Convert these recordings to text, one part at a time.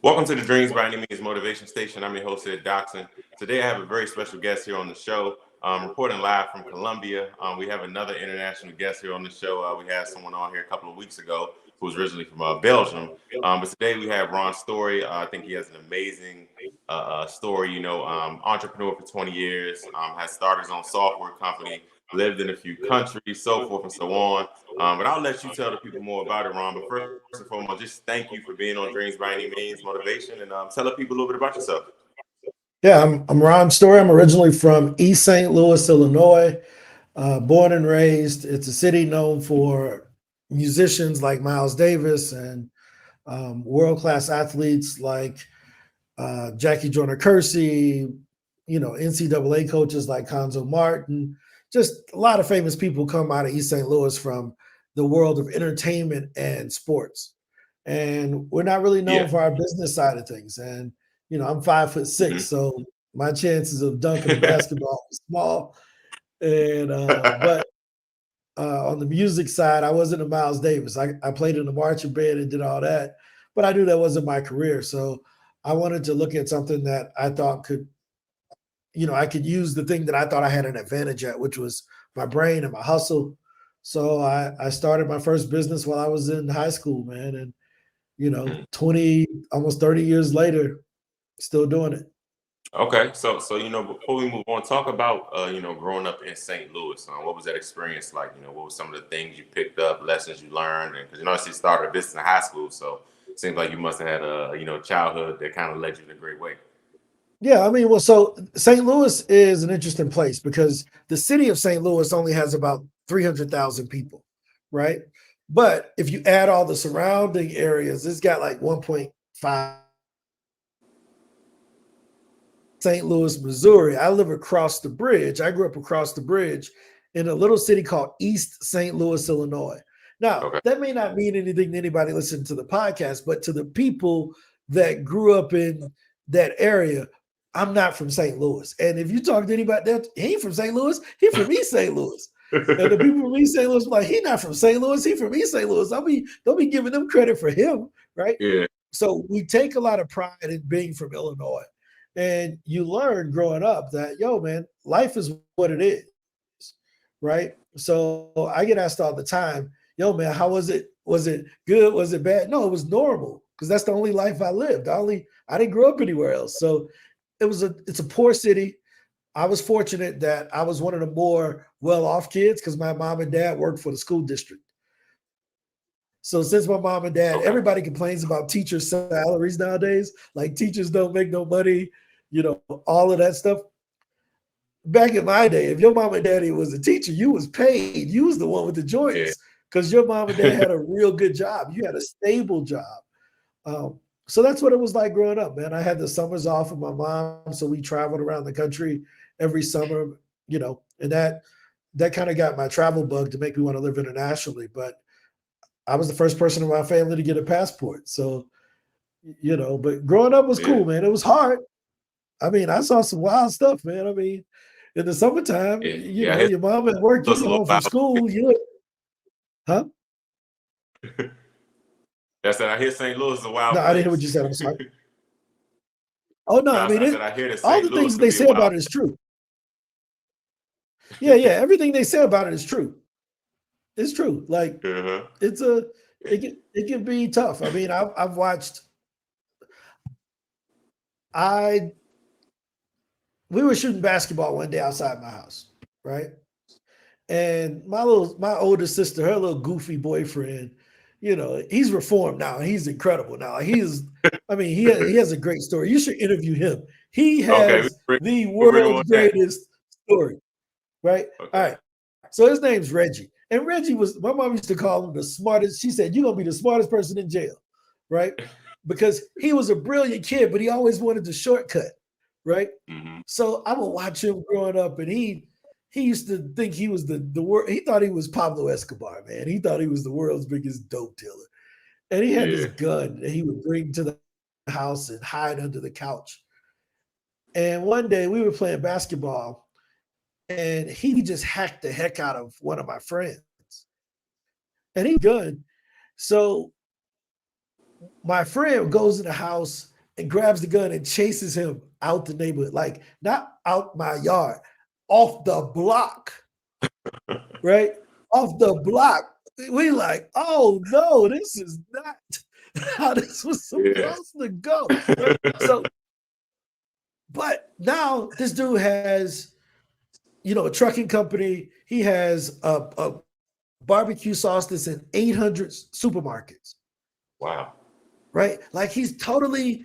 Welcome to the Dreams by Any Means Motivation Station. I'm your host, Ed Doxson. Today I have a very special guest here on the show, reporting live from Colombia. We have another international guest here on the show. We had someone on here a couple of weeks ago who was originally from Belgium. But today we have Ron Story. I think he has an amazing story. Entrepreneur for 20 years, has started his own software company, lived in a few countries, so forth and so on. But I'll let you tell the people more about it, Ron. But first and foremost, just thank you for being on Dreams by Any Means Motivation, and tell the people a little bit about yourself. Yeah, I'm Ron Story. I'm originally from East St. Louis, Illinois, born and raised. It's a city known for musicians like Miles Davis and world-class athletes like Jackie Joyner Kersey, NCAA coaches like Conzo Martin. Just a lot of famous people come out of East St. Louis from the world of entertainment and sports. And we're not really known Yeah. for our business side of things. And I'm 5'6", Mm-hmm. so my chances of dunking a basketball was small. And but on the music side, I wasn't a Miles Davis. I played in the marching band and did all that, but I knew that wasn't my career. So I wanted to look at something that I thought I could use the thing that I thought I had an advantage at, which was my brain and my hustle. So I started my first business while I was in high school, man. And 20, almost 30 years later, still doing it. Okay, so before we move on, talk about growing up in St. Louis. What was that experience like? What were some of the things you picked up, lessons you learned? And because you started a business in high school, so it seems like you must have had a childhood that kind of led you in a great way. Yeah, I mean, well, so St. Louis is an interesting place because the city of St. Louis only has about 300,000 people, right? But if you add all the surrounding areas, it's got like 1.5. St. Louis, Missouri. I live across the bridge. I grew up across the bridge in a little city called East St. Louis, Illinois. Now, Okay. that may not mean anything to anybody listening to the podcast, but to the people that grew up in that area, I'm not from St. Louis. And if you talk to anybody that he ain't from St. Louis, he from East St. Louis. And the people from East St. Louis like, he not from St. Louis, he from East St. Louis. Don't be giving them credit for him, right? Yeah. So we take a lot of pride in being from Illinois. And you learn growing up that, yo, man, life is what it is, right? So I get asked all the time, yo, man, how was it? Was it good? Was it bad? No, it was normal because that's the only life I lived. I didn't grow up anywhere else. So it's a poor city. I was fortunate that I was one of the more well-off kids because my mom and dad worked for the school district. So since my mom and dad, Okay. everybody complains about teachers' salaries nowadays. Like teachers don't make no money, all of that stuff. Back in my day, if your mom and daddy was a teacher, you was paid. You was the one with the joints Yeah. because your mom and dad had a real good job. You had a stable job. So that's what it was like growing up, man. I had the summers off with my mom, so we traveled around the country every summer, and that kind of got my travel bug to make me want to live internationally. But I was the first person in my family to get a passport. So, but growing up was Yeah. cool, man. It was hard. I mean, I saw some wild stuff, man. I mean, in the summertime, Yeah. Yeah. I hear your mom at work, you it's a come little home from loud. school, huh? I said I hear St. Louis is a No, wild I didn't hear what place. you said. I'm sorry. Oh no, No, I mean I said I hear that all St. the Louis things could they be a say wild. about it is true. Yeah, yeah, everything they say about it is true. It's true. Like Uh-huh. it can be tough. I mean, I've watched. I We were shooting basketball one day outside my house, right? And my older sister, her little goofy boyfriend, he's reformed now. He's incredible now. He has a great story. You should interview him. He Okay, has the we bring him world's on that. greatest story, right? All Okay. right. So his name's Reggie. And Reggie my mom used to call him the smartest. She said, "You're gonna be the smartest person in jail," right? Because he was a brilliant kid, but he always wanted the shortcut, right? Mm-hmm. So I would watch him growing up, and he used to think he was the world. He thought he was Pablo Escobar, man. He thought he was the world's biggest dope dealer, and he had this Yeah. gun that he would bring to the house and hide under the couch. And one day we were playing basketball, and he just hacked the heck out of one of my friends, and he gun. So my friend goes in the house and grabs the gun and chases him out the neighborhood, like not out my yard, off the block, right? Off the block. We like, oh no, this is not how this was Yeah. supposed to go. Right? So, but now this dude has, a trucking company. He has a barbecue sauce that's in 800 supermarkets, Wow. right? Like he's totally,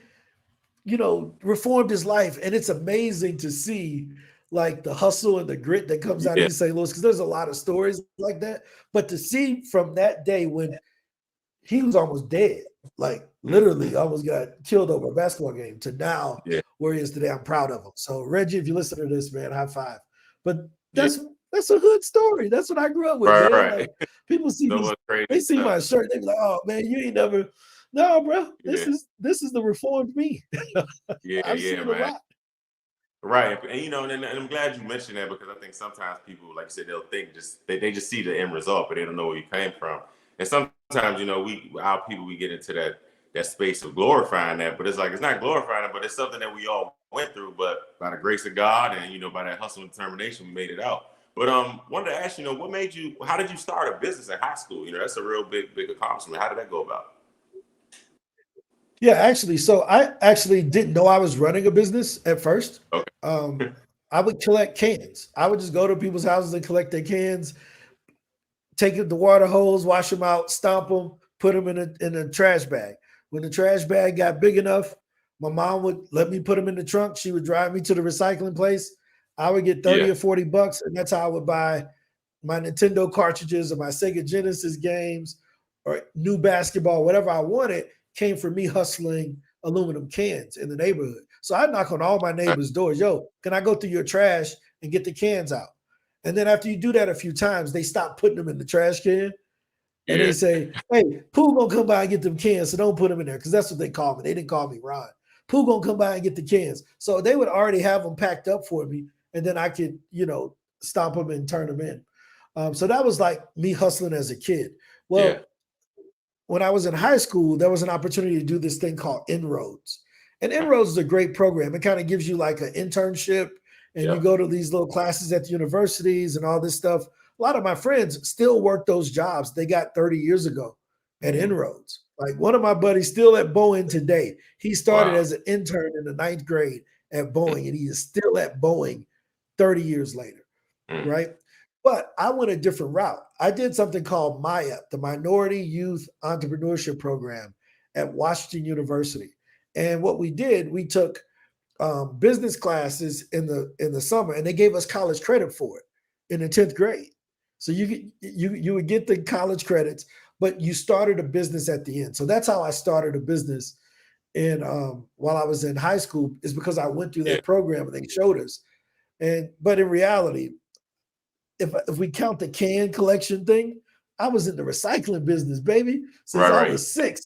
reformed his life. And it's amazing to see like the hustle and the grit that comes out of Yeah. East St. Louis, because there's a lot of stories like that. But to see from that day when he was almost dead, like literally almost got killed over a basketball game, to now Yeah. where he is today, I'm proud of him. So Reggie, if you listen to this, man, high five. But Yeah. that's a hood story. That's what I grew up with, Right. man. Right. Like people see So this, much crazy they see stuff. my shirt, they be like, "Oh man, you ain't never." No, bro, Yeah. this is the reformed me. Yeah. I've Yeah, seen a man. lot. Right. And I'm glad you mentioned that, because I think sometimes people, like you said, they'll think they just see the end result, but they don't know where you came from. And sometimes, our people, we get into that space of glorifying that, but it's like, it's not glorifying it, but it's something that we all went through, but by the grace of God and, by that hustle and determination, we made it out. But wanted to ask, how did you start a business in high school? That's a real big accomplishment. How did that go about? Yeah, actually, so I actually didn't know I was running a business at first. Okay. I would collect cans. I would just go to people's houses and collect their cans, take the water hose, wash them out, stomp them, put them in a trash bag. When the trash bag got big enough, my mom would let me put them in the trunk. She would drive me to the recycling place. I would get 30 Yeah. or 40 bucks, and that's how I would buy my Nintendo cartridges or my Sega Genesis games or new basketball, whatever I wanted, came from me hustling aluminum cans in the neighborhood. So I knock on all my neighbors' doors. Yo, can I go through your trash and get the cans out? And then after you do that a few times, they stop putting them in the trash can. And they Yeah. say, hey, Pooh gonna come by and get them cans, so don't put them in there, because that's what they call me. They didn't call me Ron. Pooh gonna come by and get the cans. So they would already have them packed up for me, and then I could, stomp them and turn them in. So that was like me hustling as a kid. Yeah. Well, when I was in high school, there was an opportunity to do this thing called Inroads. And Inroads is a great program. It kind of gives you like an internship, and you Yeah. go to these little classes at the universities and all this stuff. A lot of my friends still work those jobs they got 30 years ago at Inroads. Like one of my buddies still at Boeing today. He started Wow. as an intern in the 9th grade at Boeing, and he is still at Boeing 30 years later, Mm. right? But I went a different route. I did something called MIAP, the Minority Youth Entrepreneurship Program at Washington University. And what we did, we took business classes in the summer, and they gave us college credit for it in the 10th grade. So you would get the college credits, but you started a business at the end. So that's how I started a business in while I was in high school, is because I went through Yeah. that program and they showed us. But in reality, if we count the can collection thing, I was in the recycling business, baby, since I Right. was 6.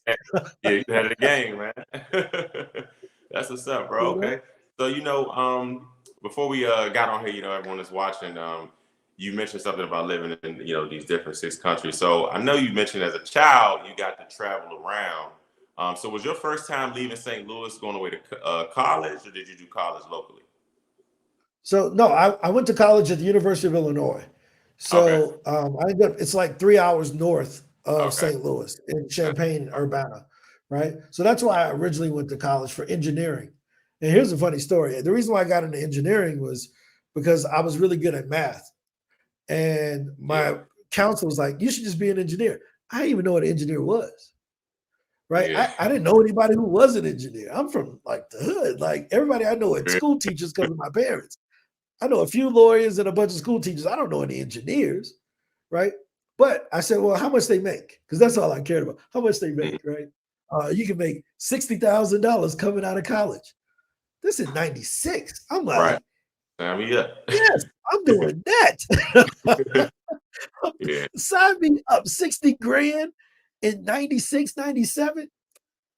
Yeah, you had a game, man. That's what's up, bro. You know? Okay. So, before we got on here, everyone that's watching, you mentioned something about living in, these different 6 countries. So I know you mentioned as a child, you got to travel around. So was your first time leaving St. Louis going away to college, or did you do college locally? So no, I went to college at the University of Illinois. Okay. So I ended up, it's like 3 hours north of Okay. St. Louis in Okay. Champaign, Urbana, right? So that's why I originally went to college for engineering. And here's a funny story. The reason why I got into engineering was because I was really good at math. And Yeah. my counselor was like, you should just be an engineer. I didn't even know what an engineer was, right? Yeah. I didn't know anybody who was an engineer. I'm from like the hood. Like everybody I know at school teachers because of my parents. I know a few lawyers and a bunch of school teachers. I don't know any engineers, right? But I said, well, how much they make? Because that's all I cared about. How much they make, right? You can make $60,000 coming out of college. This is 96. I'm Right. like, Yeah. yes, I'm doing that. Yeah. Sign me up, 60 grand in 96, 97.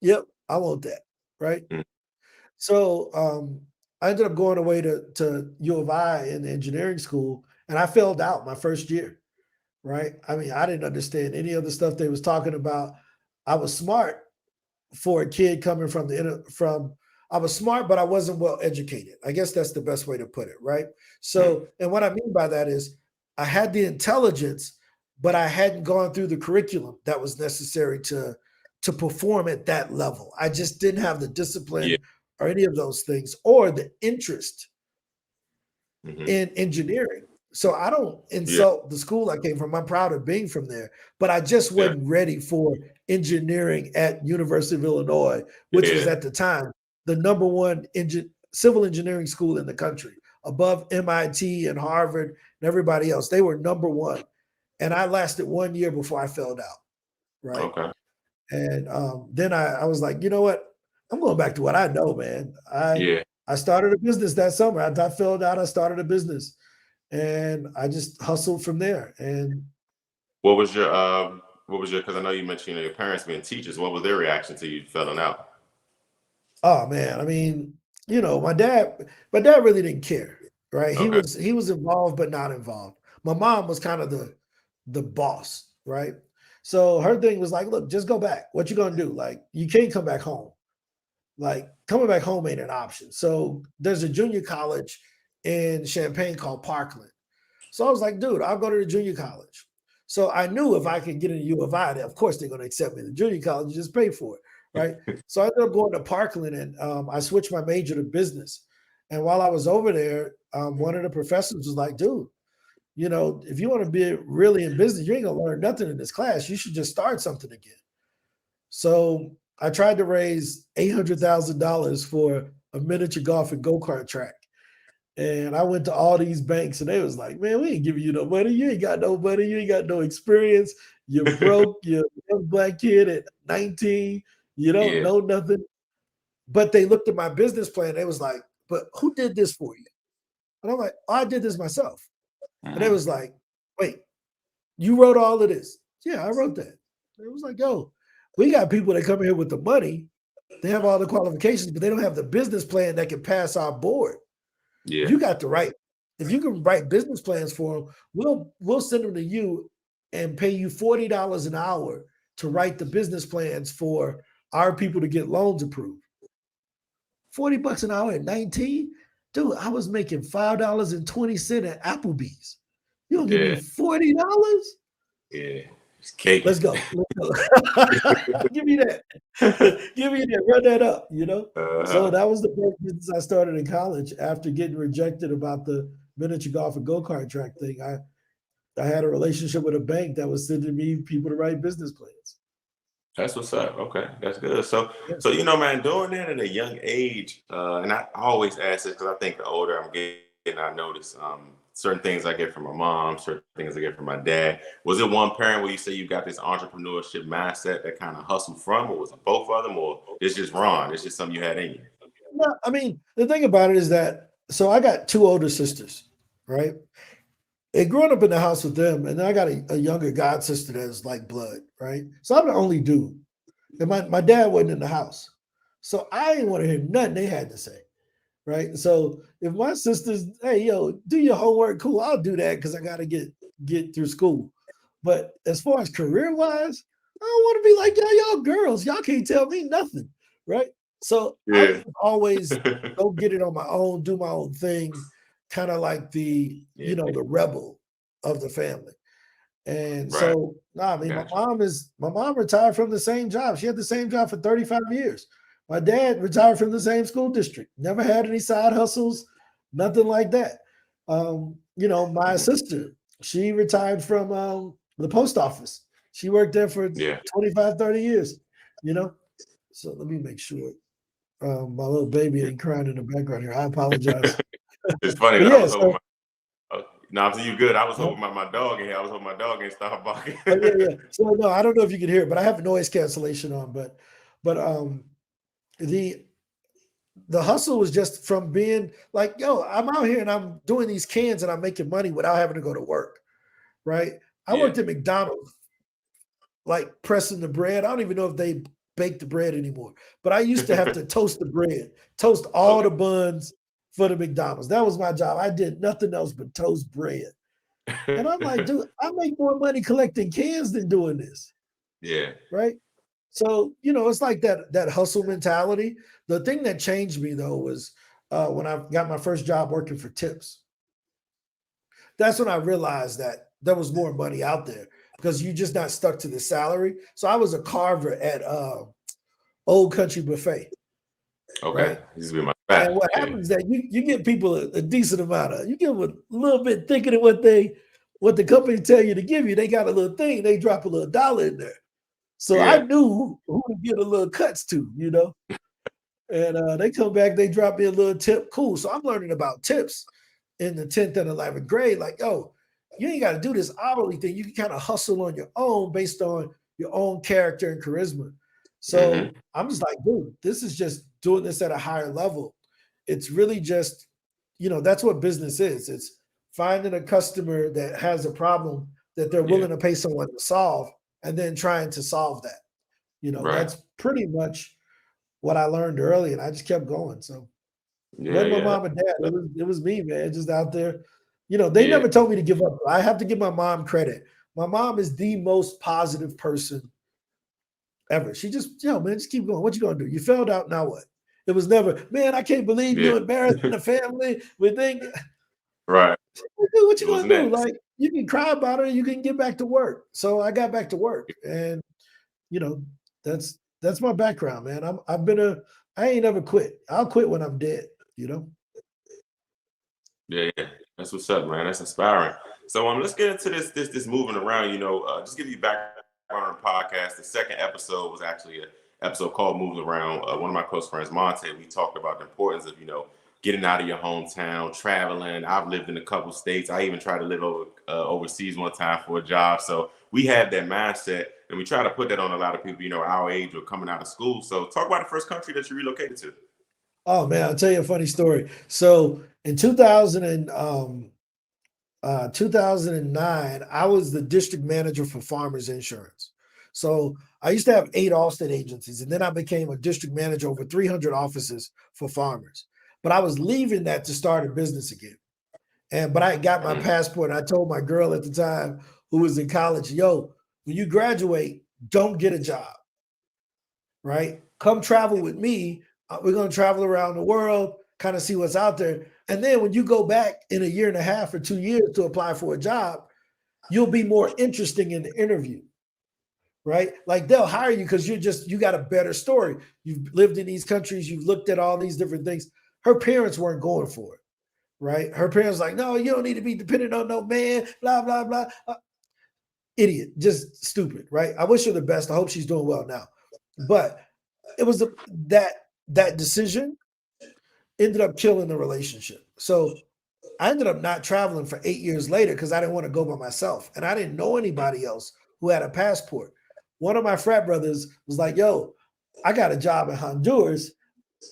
Yep, I want that, right? Mm. So I ended up going away to U of I in engineering school, and I failed out my first year, right? I mean, I didn't understand any of the stuff they was talking about. I was smart for a kid coming from I was smart, but I wasn't well educated. I guess that's the best way to put it, right? So, and what I mean by that is I had the intelligence, but I hadn't gone through the curriculum that was necessary to perform at that level. I just didn't have the Yeah. discipline or any of those things or the interest in engineering. So I don't Yeah. insult the school I came from. I'm proud of being from there, but I just Yeah. wasn't ready for engineering at University of Illinois, which was Yeah. at the time the number one civil engineering school in the country, above MIT and Harvard and everybody else. They were number one. And I lasted 1 year before I failed out, right? Okay. And then I was like, you know what? I'm going back to what I know, man. Yeah. I started a business that summer. I failed out. I started a business, and I just hustled from there. And What was your because I know you mentioned, your parents being teachers. What was their reaction to you filling out? oh man, I mean, my dad really didn't care, right? He Okay. was involved but not involved. My mom was kind of the boss, right? So her thing was like, look, just go back. What you gonna do? Like, you can't come back home. Like, coming back home ain't an option. So there's a junior college in Champaign called Parkland. So I was like, dude, I'll go to the junior college. So I knew if I could get into U of I, of course they're going to accept me in the junior college and just pay for it, right? So I ended up going to Parkland, and I switched my major to business. And while I was over there, one of the professors was like, dude, if you want to be really in business, you ain't going to learn nothing in this class. You should just start something again. So I tried to raise $800,000 for a miniature golf and go-kart track. And I went to all these banks, and they was like, man, we ain't giving you no money. You ain't got no money. You ain't got no experience. You're broke. You're a young black kid at 19. You don't Yeah. know nothing. But they looked at my business plan. They was like, but who did this for you? And I'm like, oh, I did this myself. And they was like, wait, you wrote all of this? Yeah, I wrote that. It was like, yo, we got people that come here with the money. They have all the qualifications, but they don't have the business plan that can pass our board. Yeah. You got to write. If you can write business plans for them, we'll send them to you and pay you $40 an hour to write the business plans for our people to get loans approved. $40 an hour at 19? Dude, I was making $5.20 at Applebee's. You don't give me Yeah. $40? Yeah. It's cake. Let's go. Give me that. Give me that. Run that up, So that was the first business I started in college after getting rejected about the miniature golf and go-kart track thing. I had a relationship with a bank that was sending me people to write business plans. That's what's up. Okay, that's good. So, Yeah. man, doing that at a young age, and I always ask this because I think the older I'm getting, I notice certain things I get from my mom, certain things I get from my dad. Was it one parent where you say you got this entrepreneurship mindset that kind of hustled from, or was it both of them, or it's just Ron? It's just something you had in you? No, I mean, the thing about it is that, so I got two older sisters, right? And growing up in the house with them, and then I got a younger god sister that is like blood, right? So I'm the only dude. And my dad wasn't in the house. So I didn't want to hear nothing they had to say, right? So if my sisters, hey, yo, do your homework, cool, I'll do that because I got to get through school. But as far as career-wise, I don't want to be like, y'all girls, y'all can't tell me nothing, right? So I Yeah. always go get it on my own, do my own thing, kind of like the rebel of the family. And Right. so, I mean, Gotcha. my mom retired from the same job. She had the same job for 35 years. My dad retired from the same school district. Never had any side hustles, nothing like that. My sister, she retired from the post office. She worked there for Yeah. 25, 30 years, So let me make sure my little baby ain't crying in the background here. I apologize. It's funny But that I yeah, was hoping so no, I'm you good. I was hoping my dog in here. I was hoping my dog ain't start barking. oh, yeah. So no, I don't know if you can hear it, but I have noise cancellation on. But the hustle was just from being like, yo, I'm out here and I'm doing these cans and I'm making money without having to go to work. Right. I Yeah. worked at McDonald's, like pressing the bread. I don't even know if they bake the bread anymore, but I used to have to toast the bread, toast all the buns for the McDonald's. That was my job. I did nothing else but toast bread. And I'm like, dude, I make more money collecting cans than doing this. Yeah. Right. So, it's like that hustle mentality. The thing that changed me though was when I got my first job working for tips. That's when I realized that there was more money out there because you're just not stuck to the salary. So I was a carver at Old Country Buffet, Okay, right? this is be my And fact. what Yeah, happens is that you give people a decent amount of, you give them a little bit thicker than what the company tell you to give you. They got a little thing, they drop a little dollar in there. So I yeah, knew who to get a little cuts to. And they come back, they drop me a little tip. Cool. So I'm learning about tips in the 10th and 11th grade. Like, yo, you ain't got to do this hourly thing. You can kind of hustle on your own based on your own character and charisma. hmm, So I'm just like, dude, this is just doing this at a higher level. It's really just, that's what business is. It's finding a customer that has a problem that they're yeah, willing to pay someone to solve and then trying to solve that. right, That's pretty much what I learned early, and I just kept going. So it yeah, wasn't my yeah, mom and dad. It was me, man, just out there. They yeah, never told me to give up. I have to give my mom credit. My mom is the most positive person ever. She just, man, just keep going. What you gonna do? You failed out, now what? It was never, man, I can't believe yeah, you embarrassing the family with things. right. What you What's gonna do? next? Like, you can cry about it, or you can get back to work. So I got back to work, and you know, that's my background, man. I ain't ever quit. I'll quit when I'm dead. Yeah, yeah. That's what's up, man. That's inspiring. So let's get into this moving around. Just give you background on the podcast. The second episode was actually an episode called "Moving Around." One of my close friends, Monte, we talked about the importance of getting out of your hometown, traveling. I've lived in a couple states. I even tried to live overseas one time for a job. So we had that mindset, and we try to put that on a lot of people, our age or coming out of school. So talk about the first country that you relocated to. Oh man, I'll tell you a funny story. So in 2009, I was the district manager for Farmers Insurance. So I used to have 8 Allstate agencies, and then I became a district manager over 300 offices for farmers. But I was leaving that to start a business again. But I got my Mm, passport. And I told my girl at the time who was in college, yo, when you graduate, don't get a job, right? Come travel with me. We're going to travel around the world, kind of see what's out there. And then when you go back in a year and a half or 2 years to apply for a job, you'll be more interesting in the interview, right? Like they'll hire you because you got a better story. You've lived in these countries, you've looked at all these different things. Her parents weren't going for it, right? Her parents like, no, you don't need to be dependent on no man, blah, blah, blah. Idiot, just stupid, right? I wish her the best. I hope she's doing well now. But it was that decision ended up killing the relationship. So I ended up not traveling for 8 years later because I didn't want to go by myself. And I didn't know anybody else who had a passport. One of my frat brothers was like, yo, I got a job in Honduras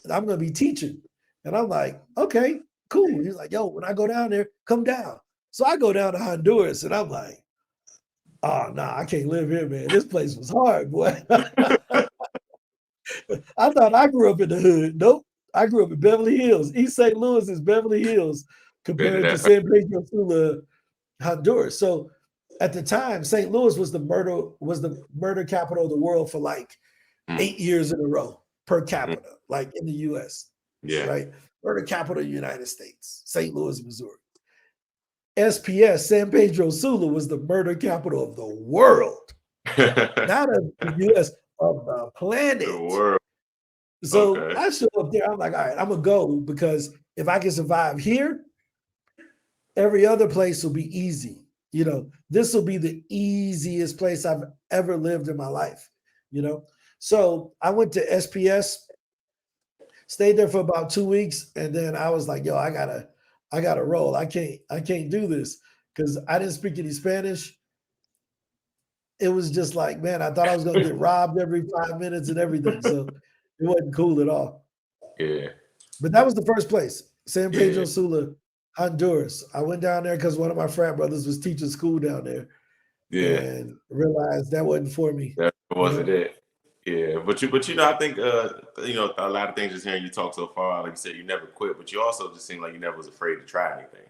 and I'm going to be teaching. And I'm like, okay, cool. He's like, yo, when I go down there, come down. So I go down to Honduras and I'm like, oh, nah, I can't live here, man. This place was hard, boy. I thought I grew up in the hood. Nope. I grew up in Beverly Hills. East St. Louis is Beverly Hills Been to compared to that. San Pedro Sula, Honduras. So at the time, St. Louis was the murder capital of the world for like Mm, 8 years in a row per mm, capita, like in the US, yeah. right? Murder capital of the United States, St. Louis, Missouri. SPS, San Pedro Sula, was the murder capital of the world, not of the US, of the The planet. world. So Okay. I show up there. I'm like, all right, I'm gonna go because if I can survive here, every other place will be easy. This will be the easiest place I've ever lived in my life. You know, so I went to SPS, stayed there for about 2 weeks, and then I was like, yo, I gotta roll. I can't do this because I didn't speak any Spanish. It was just like, man, I thought I was gonna get robbed every 5 minutes and everything. So it wasn't cool at all. Yeah. But that was the first place, San Yeah. Pedro Sula, Honduras. I went down there because one of my frat brothers was teaching school down there Yeah. and realized that wasn't for me, That you wasn't know? it. Yeah. But I think a lot of things just hearing you talk so far, like you said, you never quit, but you also just seemed like you never was afraid to try anything.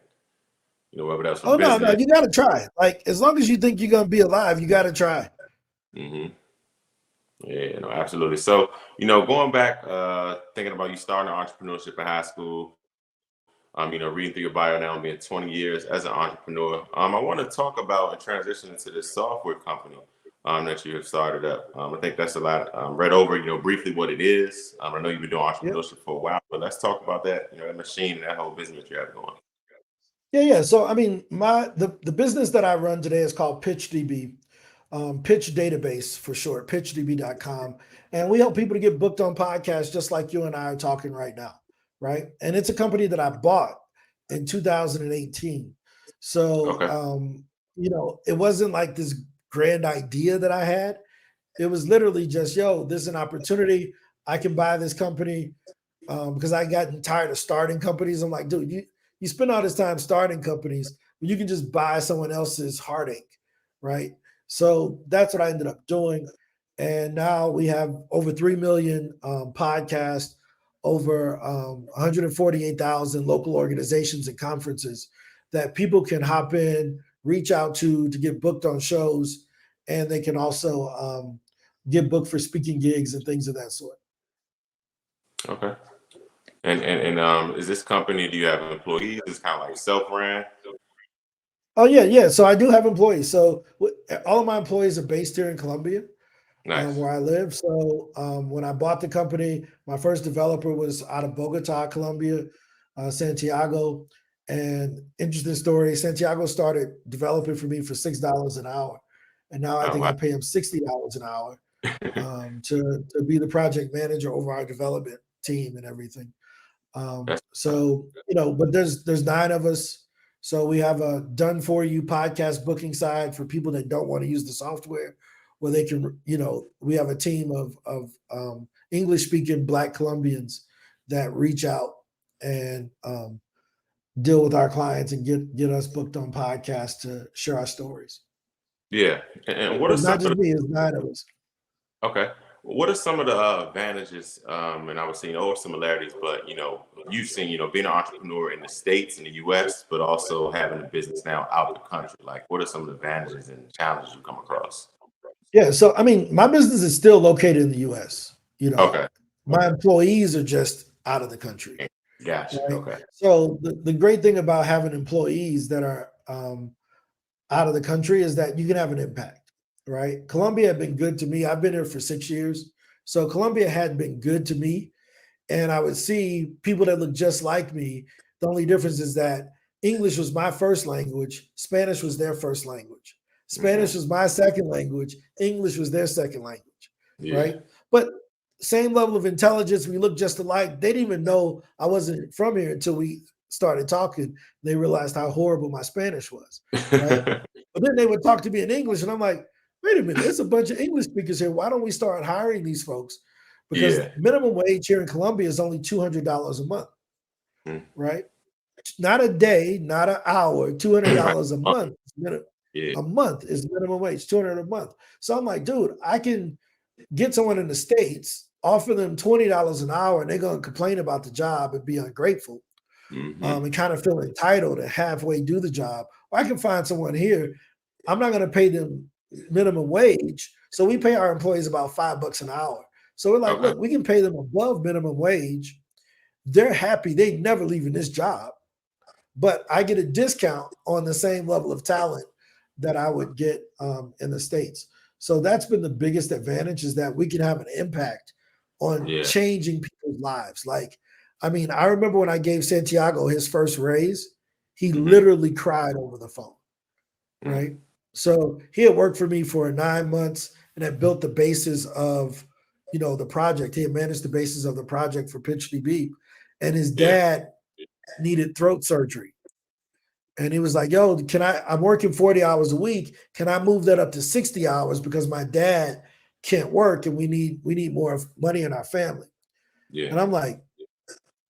Whether that's for Oh, no, no, business. you gotta try. Like, as long as you think you're gonna be alive, you gotta try. Hmm. Yeah, no, absolutely. So, going back, thinking about you starting entrepreneurship in high school, reading through your bio now, being 20 years as an entrepreneur. I want to talk about and transition into this software company that you have started up. I think that's a lot. Read over, briefly what it is. I know you've been doing Yep. entrepreneurship for a while, but let's talk about that, that machine and that whole business you have going. Yeah. So I mean, the business that I run today is called PitchDB, Pitch Database for short, pitchdb.com. And we help people to get booked on podcasts just like you and I are talking right now, right? And it's a company that I bought in 2018. So Okay. it wasn't like this grand idea that I had. It was literally just, yo, this is an opportunity. I can buy this company because I gotten tired of starting companies. I'm like, dude, you spend all this time starting companies when you can just buy someone else's heartache, right? So that's what I ended up doing. And now we have over 3 million podcasts, over 148,000 local organizations and conferences that people can hop in, reach out to get booked on shows, and they can also get booked for speaking gigs and things of that sort. Okay. And is this company, do you have employees? Is it kind of like self-ran? Oh yeah. So I do have employees. So all of my employees are based here in Colombia, Nice. where I live. So when I bought the company, my first developer was out of Bogota, Colombia, Santiago. And interesting story, Santiago started developing for me for $6 an hour, and now I Oh, think I wow. pay him $60 an hour to be the project manager over our development team and everything. That's So but there's 9 of us. So we have a done for you podcast booking side for people that don't want to use the software, where they can, we have a team of English speaking Black Colombians that reach out and deal with our clients and get us booked on podcasts to share our stories. yeah. And what So are it's some not of just me; it's 9 of us. Okay. What are some of the advantages, and I was seeing or similarities, but you've seen, being an entrepreneur in the States, in the US, but also having a business now out the country. Like, what are some of the advantages and challenges you come across? Yeah. So I mean, my business is still located in the U.S. Okay. My employees are just out of the country, Gotcha. right? Okay. So the great thing about having employees that are out of the country is that you can have an impact, right? Colombia had been good to me. I've been here for 6 years. So Colombia had been good to me. And I would see people that look just like me. The only difference is that English was my first language, Spanish was their first language. Hmm. Spanish was my second language, English was their second language, Yeah. right? But same level of intelligence, we look just alike. They didn't even know I wasn't from here until we started talking. They realized how horrible my Spanish was, right? But then they would talk to me in English, and I'm like, wait a minute, there's a bunch of English speakers here. Why don't we start hiring these folks? Because Yeah. minimum wage here in Colombia is only $200 a month, Mm. right? Not a day, not an hour, Right. $200 a month. Yeah. A month is minimum wage, 200 a month. So I'm like, dude, I can get someone in the States, offer them $20 an hour, and they're going to complain about the job and be ungrateful Hmm. and kind of feel entitled and halfway do the job. Or I can find someone here. I'm not going to pay them minimum wage. So we pay our employees about $5 an hour. So we're like, Okay. look, we can pay them above minimum wage. They're happy. They never leaving this job, but I get a discount on the same level of talent that I would get in the States. So that's been the biggest advantage is that we can have an impact on Yeah. changing people's lives. Like, I mean, I remember when I gave Santiago his first raise, he Hmm. literally cried over the phone, Mm. right? So he had worked for me for 9 months and had built the basis of, the project. He had managed the basis of the project for PitchDB, and his Yeah. dad needed throat surgery. And he was like, yo, I'm working 40 hours a week. Can I move that up to 60 hours because my dad can't work and we need more money in our family. Yeah. And I'm like,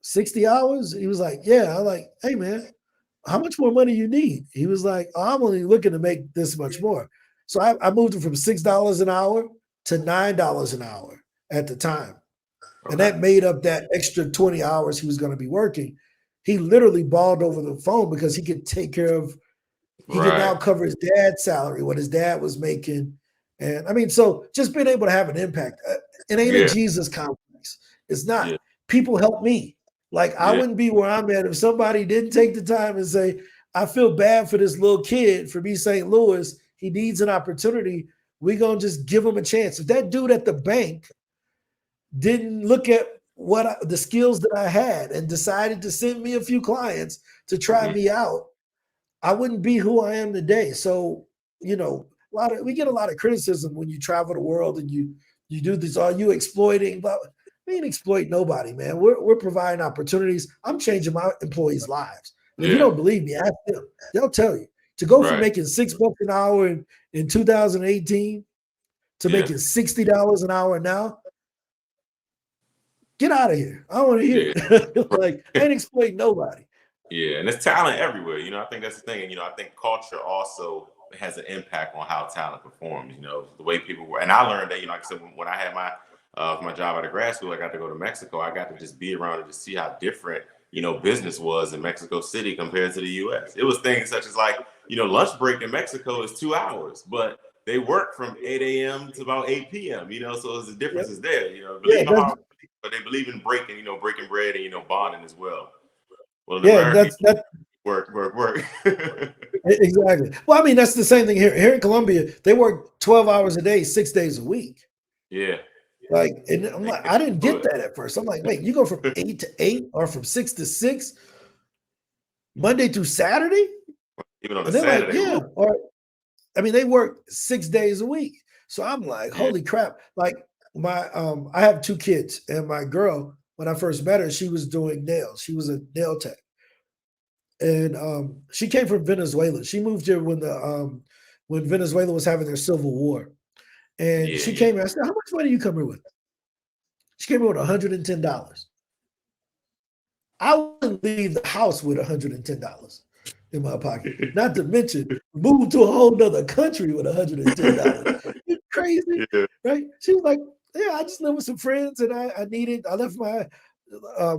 60 hours? He was like, yeah. I'm like, hey man, how much more money you need? He was like, oh, I'm only looking to make this much more. So I moved him from $6 an hour to $9 an hour at the time. And Okay. that made up that extra 20 hours he was going to be working. He literally balled over the phone because he could take care of, he could now Right. cover his dad's salary, what his dad was making, And I mean, so just being able to have an impact, it ain't a Yeah. Jesus complex. It's not. Yeah. People help me. Like I Yeah. wouldn't be where I'm at if somebody didn't take the time and say, I feel bad for this little kid from East St. Louis. He needs an opportunity. We're going to just give him a chance. If that dude at the bank didn't look at the skills that I had and decided to send me a few clients to try Mhm. me out, I wouldn't be who I am today. So, we get a lot of criticism when you travel the world and you do this. Are you exploiting? But we ain't exploit nobody, man. We're providing opportunities. I'm changing my employees' lives. And if you Yeah. don't believe me, ask them. They'll tell you. To go from Right. making $6 an hour in 2018 to Yeah. making $60 an hour now, get out of here. I don't want to hear Yeah. it. Like, I ain't exploiting nobody. Yeah, and there's talent everywhere. I think that's the thing. And I think culture also has an impact on how talent performs. The way people were. And I learned that. Like I said, when I had my job out of grad school, I got to go to Mexico. I got to just be around and just see how different business was in Mexico City compared to the U.S. It was things such as like lunch break in Mexico is 2 hours, but they work from 8 a.m. to about 8 p.m. So the Yep. difference is there. Yeah, Believe in hard, but they believe in breaking bread and bonding as well. Well, in yeah, America, that's work. exactly. Well, I mean, that's the same thing here. Here in Colombia, they work 12 hours a day, 6 days a week. Yeah. Like, and I'm They like, get I didn't to get that at first. I'm like, wait, you go from 8 to 8 or from 6 to 6, Monday through Saturday? Even on a And they're like, Saturday. yeah. Woo. Or I mean, they work 6 days a week. So I'm like, Yeah. holy crap. Like I have 2 kids, and my girl, when I first met her, she was doing nails. She was a nail tech. And she came from Venezuela. She moved here when Venezuela was having their civil war. And Yeah. she Yeah. came here. I said, how much money you come here with? She came here with $110. I wouldn't leave the house with $110 in my pocket. Not to mention move to a whole nother country with $110. You crazy, Yeah. right? She was like, yeah, I just live with some friends and I left my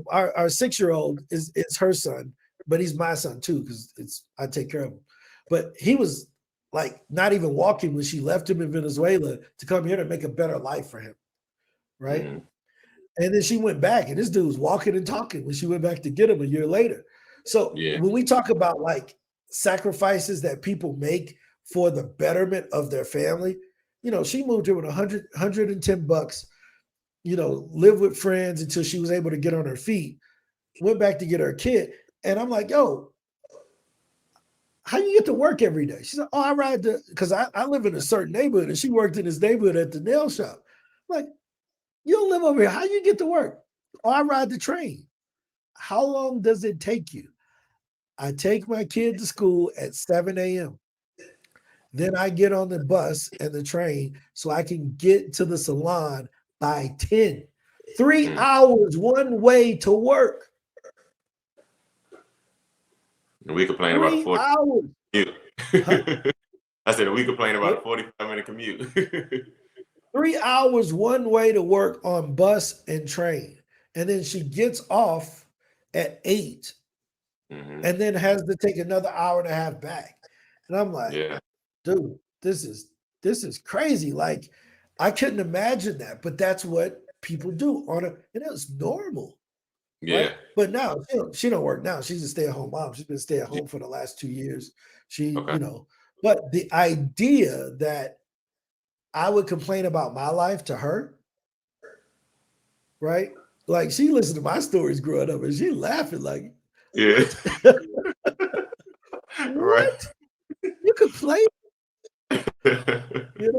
our 6-year-old is her son, but he's my son too, because I take care of him. But he was like not even walking when she left him in Venezuela to come here to make a better life for him, right? Mhm. And then she went back, and this dude was walking and talking when she went back to get him a year later. So Yeah. when we talk about like sacrifices that people make for the betterment of their family, she moved here with 110 bucks, lived with friends until she was able to get on her feet, went back to get her kid. And I'm like, yo, how you get to work every day? She said, oh, I ride because I live in a certain neighborhood, and she worked in this neighborhood at the nail shop. I'm like, you don't live over here. How you get to work? Oh, I ride the train. How long does it take you? I take my kid to school at 7 a.m. Then I get on the bus and the train so I can get to the salon by 10. 3 Mm. hours one way to work. And we complain about a 3 40 hours. commute. Huh? I said we complain about a What? 45-minute commute. 3 hours one way to work on bus and train. And then she gets off at 8 Hmm. and then has to take another hour and a half back. And I'm like, Yeah. dude, this is crazy. Like, I couldn't imagine that, but that's what people do and it's normal, right? Yeah. But now she don't work now. She's a stay-at-home mom. She's been stay at Yeah. home for the last 2 years. She, Okay. but the idea that I would complain about my life to her, right? Like she listened to my stories growing up and she laughing like, Yeah. what? Right. What? You complain? You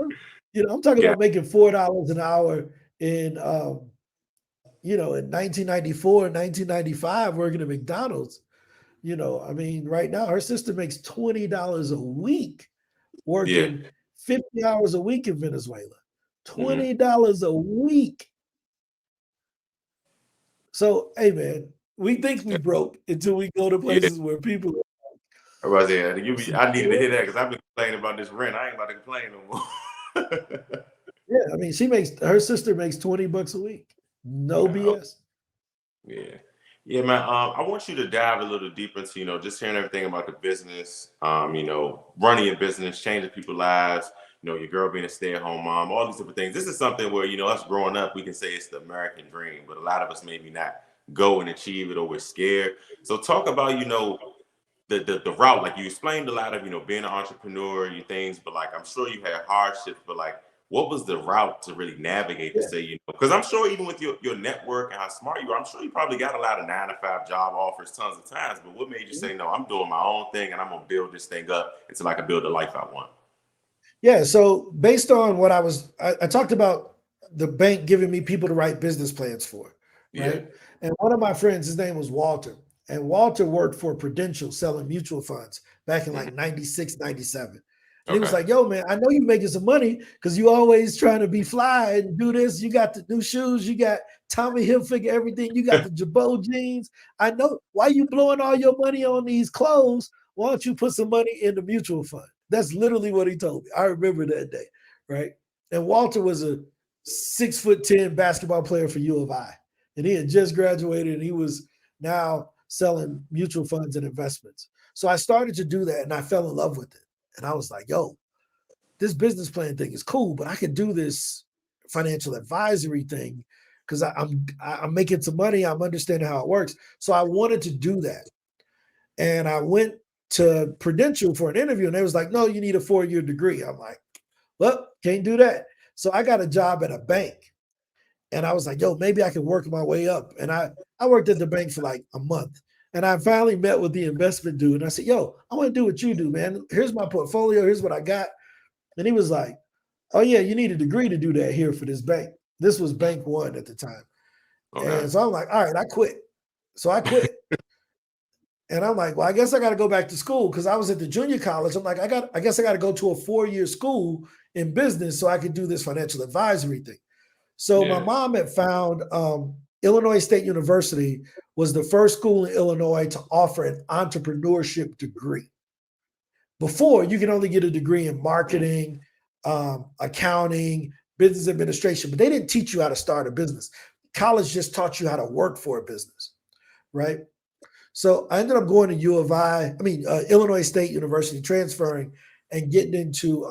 know? I'm talking Yeah. about making $4 an hour in in 1994 and 1995 working at McDonald's. I mean, right now her sister makes $20 a week Yeah. working 50 hours a week in Venezuela. Hmm. $20 a week. So, hey man, we think we broke until we go to Yeah. places where people I was there. I needed to support. hear that because I've been complaining about this rent. I ain't about to complain no more. Yeah, I mean, her sister makes 20 bucks a week. No Wow. BS. Yeah. Yeah, man. I want you to dive a little deeper into, just hearing everything about the business, running your business, changing people's lives. your girl being a stay-at-home mom, all these different things. This is something where, us growing up, we can say it's the American dream, but a lot of us maybe not go and achieve it, or we're scared. So talk about, the route. Like, you explained a lot of, being an entrepreneur, you things, but like, I'm sure you had hardships, but like, what was the route to really navigate to say, because I'm sure even with your network and how smart you are, I'm sure you probably got a lot of 9-to-5 job offers tons of times, but what made you say, no, I'm doing my own thing and I'm going to build this thing up until I can build the life I want? Yeah. So based on what I talked about the bank giving me people to write business plans for, right? Yeah. And one of my friends, his name was Walter, and Walter worked for Prudential selling mutual funds back in like 96, 97. And he was Okay. like, yo, man, I know you're making some money because you always trying to be fly and do this. You got the new shoes, you got Tommy Hilfiger, everything. You got the Jabot jeans. I know. Why you blowing all your money on these clothes? Why don't you put some money in the mutual fund? That's literally what he told me. I remember that day, right? And Walter was a 6'10" basketball player for U of I. And he had just graduated and he was now selling mutual funds and investments. So I started to do that and I fell in love with it. And I was like, yo, this business plan thing is cool, but I could do this financial advisory thing because I'm making some money. I'm understanding how it works. So I wanted to do that. And I went to Prudential for an interview and they was like, no, you need a 4-year degree. I'm like, well, can't do that. So I got a job at a bank and I was like, yo, maybe I can work my way up. And I worked at the bank for like a month. And I finally met with the investment dude. And I said, yo, I want to do what you do, man. Here's my portfolio. Here's what I got. And he was like, oh, yeah, you need a degree to do that here for this bank. This was Bank One at the time. Okay. And so I'm like, all right, I quit. So I quit. And I'm like, well, I guess I got to go back to school because I was at the junior college. I'm like, I guess I got to go to a 4-year school in business so I could do this financial advisory thing. So my mom had found Illinois State University was the first school in Illinois to offer an entrepreneurship degree. Before, you could only get a degree in marketing, accounting, business administration, but they didn't teach you how to start a business. College just taught you how to work for a business, right? So I ended up going to Illinois State University, transferring and getting into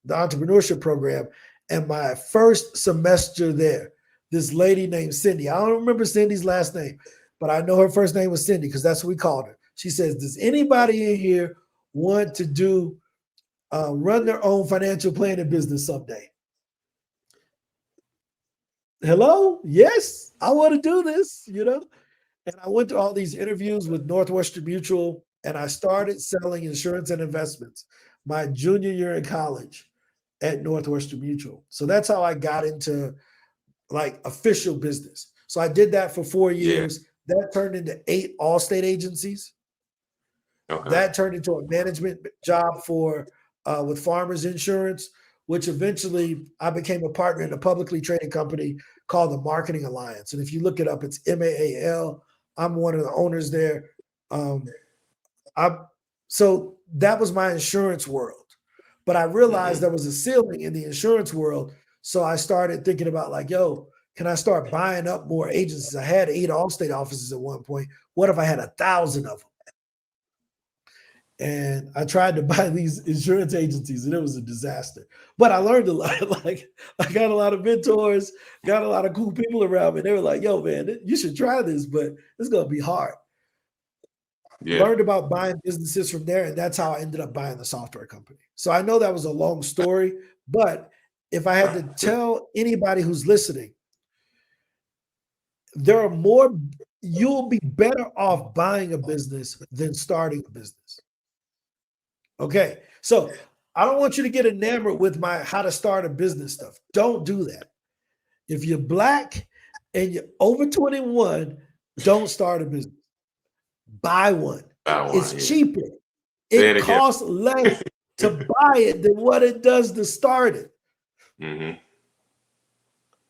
the entrepreneurship program. And my first semester there, this lady named Cindy, I don't remember Cindy's last name, but I know her first name was Cindy because that's what we called her. She says, does anybody in here want to run their own financial planning business someday? Hello? Yes, I want to do this, And I went to all these interviews with Northwestern Mutual, and I started selling insurance and investments my junior year in college at Northwestern Mutual. So that's how I got into like official business. So I did that for 4 years. That turned into 8 Allstate agencies. Okay. That turned into a management job for with Farmers Insurance, which eventually I became a partner in a publicly traded company called the Marketing Alliance. And if you look it up, it's MAAL. I'm one of the owners there. So that was my insurance world. But I realized there was a ceiling in the insurance world. So I started thinking about like, yo, can I start buying up more agencies? I had 8 Allstate offices at one point. What if I had 1,000 of them? And I tried to buy these insurance agencies and it was a disaster. But I learned a lot. Like I got a lot of mentors, got a lot of cool people around me. They were like, yo, man, you should try this, but it's going to be hard. Learned about buying businesses from there. And that's how I ended up buying the software company. So I know that was a long story, but if I had to tell anybody who's listening, you'll be better off buying a business than starting a business. Okay, so I don't want you to get enamored with my how to start a business stuff. Don't do that. If you're Black and you're over 21, don't start a business. Buy one. It's cheaper. It costs less to buy it than what it does to start it.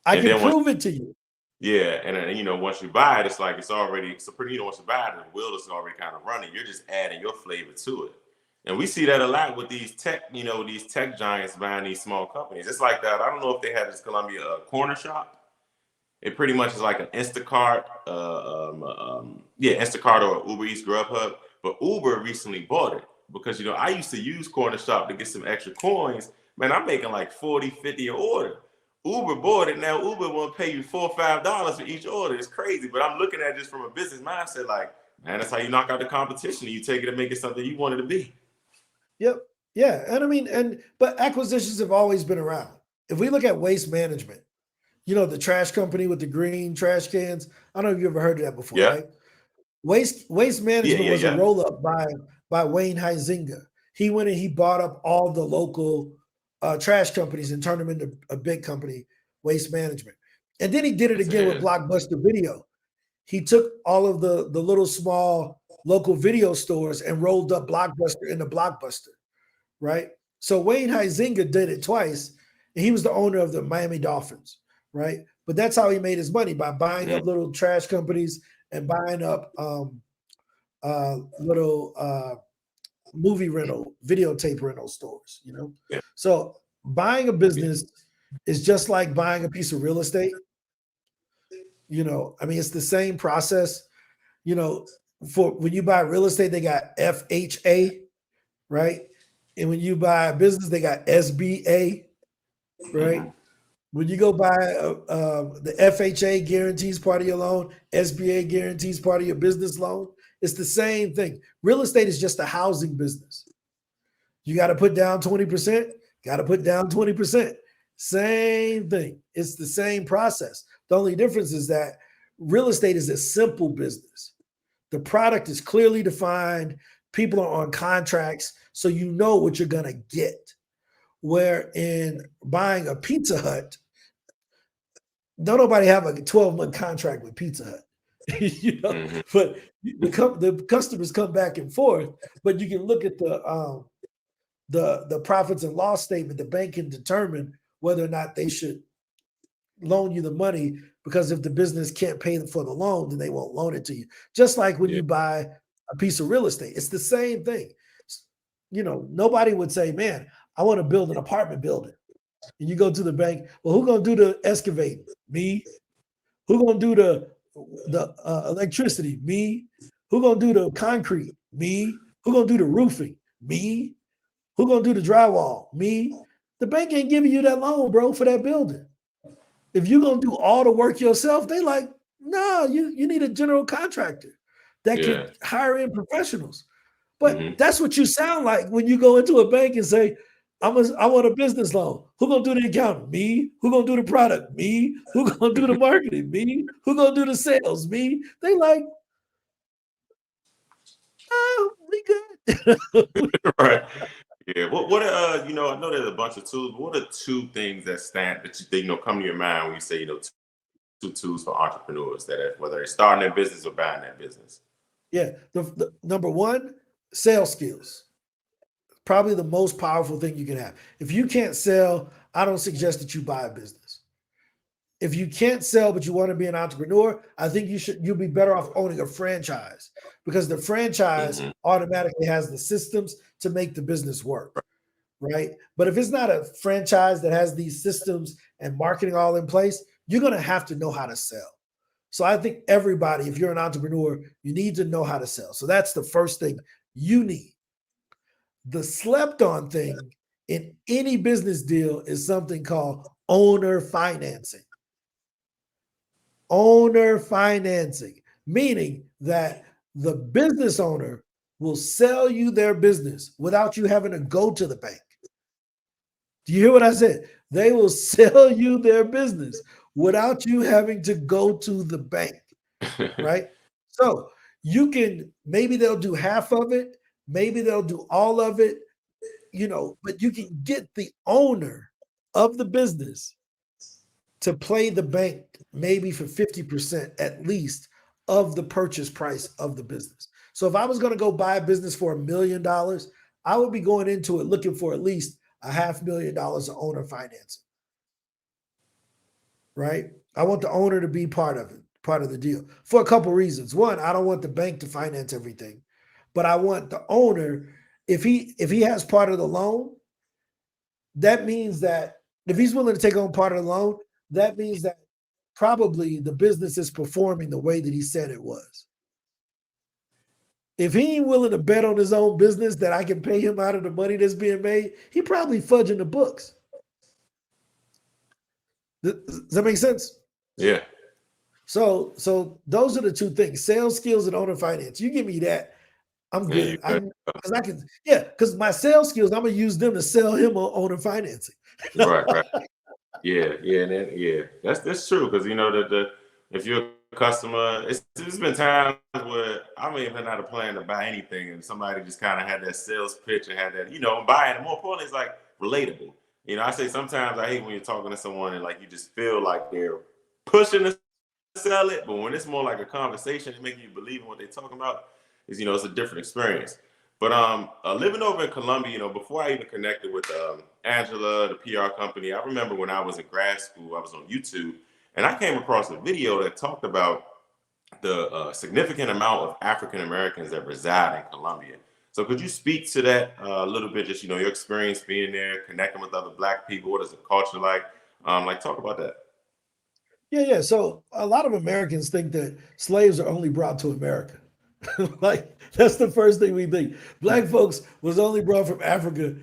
I can prove it to you. Yeah, and once you buy it, it's like it's already pretty. Once you buy it, the wheel is already kind of running. You're just adding your flavor to it. And we see that a lot with these tech, these tech giants buying these small companies. It's like that. I don't know if they had this Colombia corner shop. It pretty much is like an Instacart, Instacart or Uber Eats, Grubhub. But Uber recently bought it because I used to use Corner Shop to get some extra coins. man, I'm making like 40, 50 an order. Uber bought it. Now Uber won't pay you $4 or $5 for each order. It's crazy. But I'm looking at this from a business mindset, like, man, that's how you knock out the competition. And you take it and make it something you want it to be. Yep. Yeah. And I mean, but acquisitions have always been around. If we look at waste management, you know, the trash company with the green trash cans. I don't know if you ever heard of that before, Yeah. right? Waste management was a Yeah. roll up by Wayne Huizinga. He went and he bought up all the local trash companies and turned them into a big company, Waste Management. And then he did it again with Blockbuster Video. He took all of the little small local video stores and rolled up Blockbuster into Blockbuster, right? So Wayne Huizinga did it twice, and he was the owner of the Miami Dolphins, right? But that's how he made his money, by buying up little trash companies and buying up little movie rental, videotape rental stores, you know? Yeah. So buying a business is just like buying a piece of real estate. You know, I mean, it's the same process. You know, for when you buy real estate, they got FHA, right? And when you buy a business, they got SBA, right? When you go buy the FHA guarantees part of your loan, SBA guarantees part of your business loan. It's the same thing. Real estate is just a housing business. You got to put down 20%, got to put down 20%. Same thing. It's the same process. The only difference is that real estate is a simple business. The product is clearly defined. People are on contracts, so you know what you're going to get. Where in buying a Pizza Hut, don't nobody have a 12-month contract with Pizza Hut. You know, but the customers come back and forth. But you can look at the profits and loss statement. The bank can determine whether or not they should loan you the money, because if the business can't pay for the loan, then they won't loan it to you. Just like when you buy a piece of real estate, it's the same thing. You know, nobody would say, "Man, I want to build an apartment building," and you go to the bank. Well, who's gonna do the excavating? Me. Who's gonna do the electricity? Me. Who's gonna do the concrete? Me. Who's gonna do the roofing? Me. Who's gonna do the drywall? Me. The bank ain't giving you that loan, bro, for that building. If you're gonna do all the work yourself, they like, no, you need a general contractor that can hire in professionals. But that's what you sound like when you go into a bank and say, I want a business loan. Who gonna do the accounting? Me. Who gonna do the product? Me. Who gonna do the marketing? Me. Who gonna do the sales? Me. They like, oh, we good. Right. Yeah. What you know, I know there's a bunch of tools, but what are two things that you know come to your mind when you say, you know, two tools for entrepreneurs whether they're starting their business or buying that business? Yeah. The number one, sales skills. Probably the most powerful thing you can have. If you can't sell, I don't suggest that you buy a business. If you can't sell, but you want to be an entrepreneur, I think you'll be better off owning a franchise, because the franchise automatically has the systems to make the business work, right? But if it's not a franchise that has these systems and marketing all in place, you're going to have to know how to sell. So I think everybody, if you're an entrepreneur, you need to know how to sell. So that's the first thing you need. The slept on thing in any business deal is something called owner financing. Owner financing, meaning that the business owner will sell you their business without you having to go to the bank. Do you hear what I said? They will sell you their business without you having to go to the bank, right? So maybe they'll do half of it, maybe they'll do all of it, you know, but you can get the owner of the business to play the bank maybe for 50% at least of the purchase price of the business. So if I was going to go buy a business for $1 million, I would be going into it looking for at least $500,000 of owner financing, right? I want the owner to be part of it, part of the deal, for a couple reasons. One, I don't want the bank to finance everything, but I want the owner, if he has part of the loan, that means that if he's willing to take on part of the loan, that means that probably the business is performing the way that he said it was. if he ain't willing to bet on his own business that I can pay him out of the money that's being made, he probably fudging the books. Does that make sense? Yeah. So those are the two things: sales skills and owner finance. You give me that, I'm good. Because my sales skills, I'm gonna use them to sell him on owner financing. Right. Yeah, and that's true, because if you're a customer, it's been times where I may even not a plan to buy anything, and somebody just kind of had that sales pitch and had that, buying. And more importantly, it's like relatable. I say sometimes I hate when you're talking to someone and like you just feel like they're pushing to sell it, but when it's more like a conversation and making you believe in what they're talking about, it's a different experience. But living over in Colombia, before I even connected with Angela, the PR company, I remember when I was in grad school, I was on YouTube, and I came across a video that talked about the significant amount of African Americans that reside in Colombia. So could you speak to that a little bit, just, your experience being there, connecting with other Black people? What is the culture like? Talk about that. Yeah. So a lot of Americans think that slaves are only brought to America. Like, that's the first thing we think. Black folks was only brought from Africa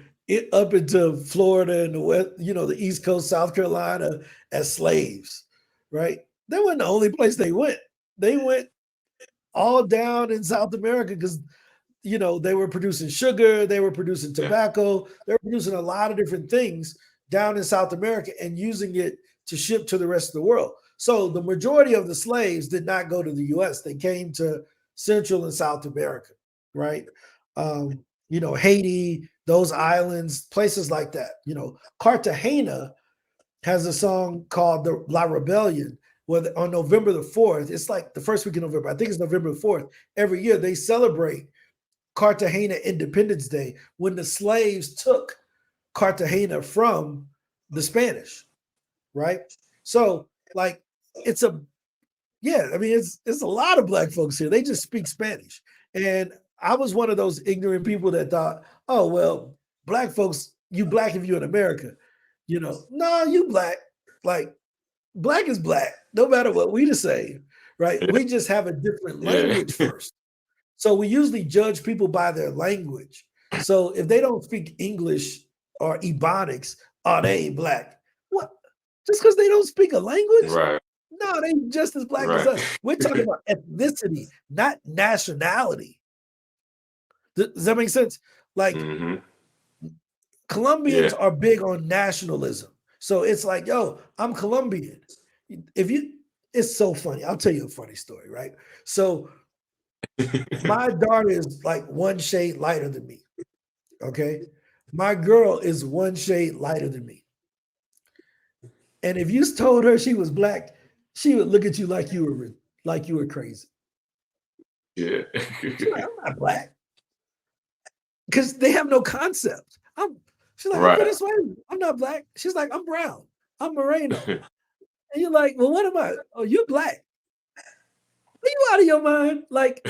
up into Florida and the West, the East Coast, South Carolina, as slaves, right? That wasn't the only place they went. They went all down in South America because they were producing sugar, they were producing tobacco, they were producing a lot of different things down in South America and using it to ship to the rest of the world. So the majority of the slaves did not go to the US. They came to Central and South America, right? Haiti, those islands, places like that. Cartagena has a song called the La Rebellion, where on November the 4th, it's like the first week of November, I think it's November the 4th, every year they celebrate Cartagena Independence Day, when the slaves took Cartagena from the Spanish, right? So like it's a lot of Black folks here. They just speak Spanish. And I was one of those ignorant people that thought, oh, well, Black folks, you Black if you're in America. No, you Black. Like, Black is Black, no matter what, we the same, right? We just have a different language first. So we usually judge people by their language. So if they don't speak English or Ebonics, they ain't Black. What? Just because they don't speak a language? Right. No, they just as Black as us. We're talking about ethnicity, not nationality. Does that make sense? Like, Colombians are big on nationalism. So it's like, yo, I'm Colombian. It's so funny. I'll tell you a funny story, right? So my daughter is like one shade lighter than me. Okay. My girl is one shade lighter than me. And if you told her she was Black, she would look at you like you were crazy. Yeah. She's like, I'm not Black. Because they have no concept. She's like, right. I'm Venezuelan. I'm not Black. She's like, I'm brown. I'm Moreno. And you're like, well, what am I? Oh, you're Black. Are you out of your mind? Like,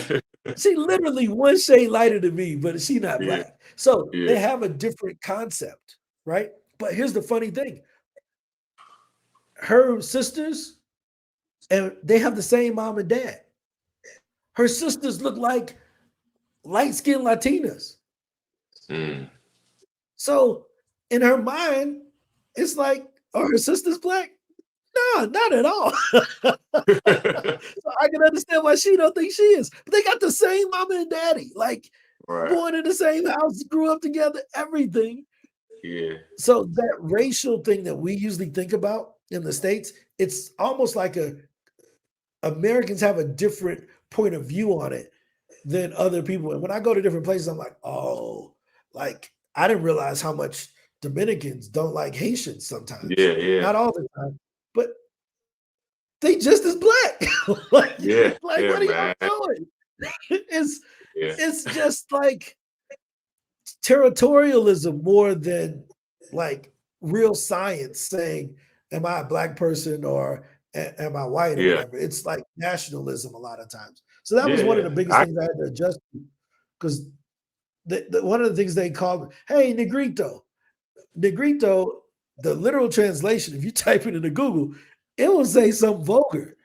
she literally one shade lighter than me, but she not Black. So they have a different concept, right? But here's the funny thing. Her sisters, and they have the same mom and dad. Her sisters look like light-skinned Latinas. So in her mind, it's like, are her sisters Black? No, not at all. So I can understand why she don't think she is. But they got the same mama and daddy, like born in the same house, grew up together, everything. Yeah. So that racial thing that we usually think about in the States, it's almost like Americans have a different point of view on it than other people. And when I go to different places, I'm like, oh, like I didn't realize how much Dominicans don't like Haitians sometimes. Yeah. Not all the time, but they just as Black. What are y'all doing? It's just like territorialism more than like real science saying, am I a Black person or am I white or whatever? It's like nationalism a lot of times. So that was one of the biggest things I had to adjust to, because one of the things they called, hey, Negrito. Negrito, the literal translation, if you type it into Google, it will say something vulgar,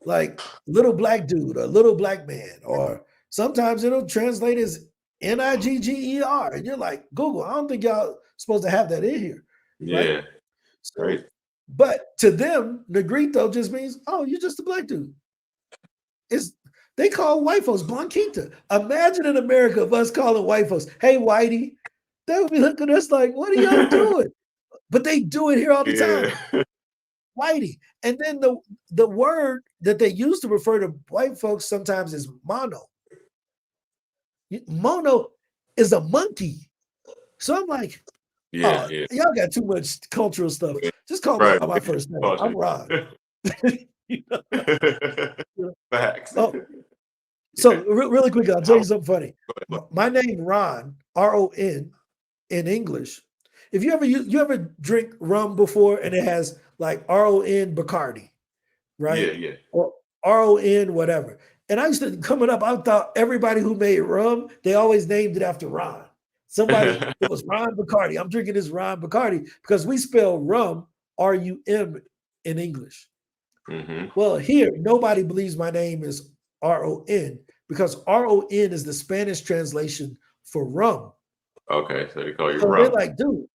like little Black dude or little Black man or Sometimes it'll translate as Nigger, and you're like, Google, I don't think y'all supposed to have that in here, right? Yeah. So, Right. but to them, negrito just means, oh, you're just a black dude. It's they call white folks blanquita. Imagine in America of us calling white folks, hey whitey, they would be looking at us like, what are y'all doing? But they do it here all the time. Yeah. Whitey. And then the word that they use to refer to white folks sometimes is mono. Mono is a monkey. So I'm like, Yeah. oh, Yeah. y'all got too much cultural stuff. Just call me Right. by my first name. I'm Culture. Ron. You know? Facts. Oh, Yeah. so really quick, I'll tell you something funny. Go My name Ron, R-O-N, in English. If you ever drink rum before and it has like R-O-N Bacardi, Yeah. right? Yeah. Or R-O-N whatever. And I used to coming up, I thought everybody who made rum, they always named it after Ron. Somebody, it was Ron Bacardi. I'm drinking this Ron Bacardi because we spell rum R-U-M in English. Hmm. Well, here, nobody believes my name is R-O-N because R-O-N is the Spanish translation for rum. Okay. So they call you So they're rum. like, dude,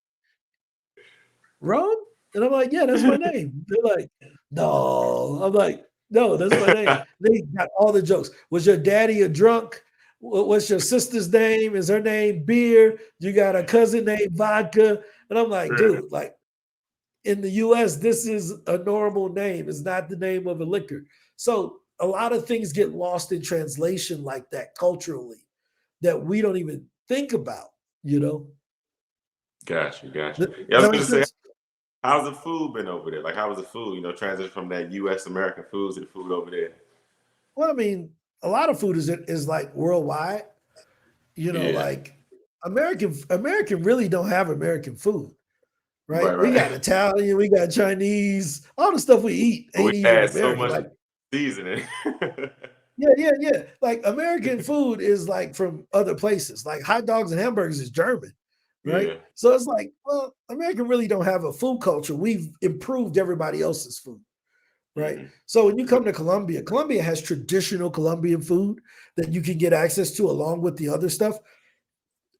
rum? And I'm like, yeah, that's my name. They're like, no. I'm like, no, that's my name. They got all the jokes. Was your daddy a drunk? What's your sister's name? Is her name Beer? You got a cousin named Vodka? And I'm like, dude, like in the US, this is a normal name. It's not the name of a liquor. So a lot of things get lost in translation like that culturally that we don't even think about, you know? Got you. Got you. Does Yeah, I was that make gonna say, sense? how's the food been over there? Like, how was the food? Transition from that U.S. American foods to the food over there. Well, I mean, a lot of food is like worldwide. Yeah. Like American really don't have American food, Right. right? We got Right. Italian, we got Chinese, all the stuff we eat But we ain't even had so American. much Like, seasoning. yeah. Like American food is like from other places. Like hot dogs and hamburgers is German, right? Yeah. So it's like, well, American really don't have a food culture. We've improved everybody else's food. Right. Hmm. So when you come to Colombia, Colombia has traditional Colombian food that you can get access to along with the other stuff.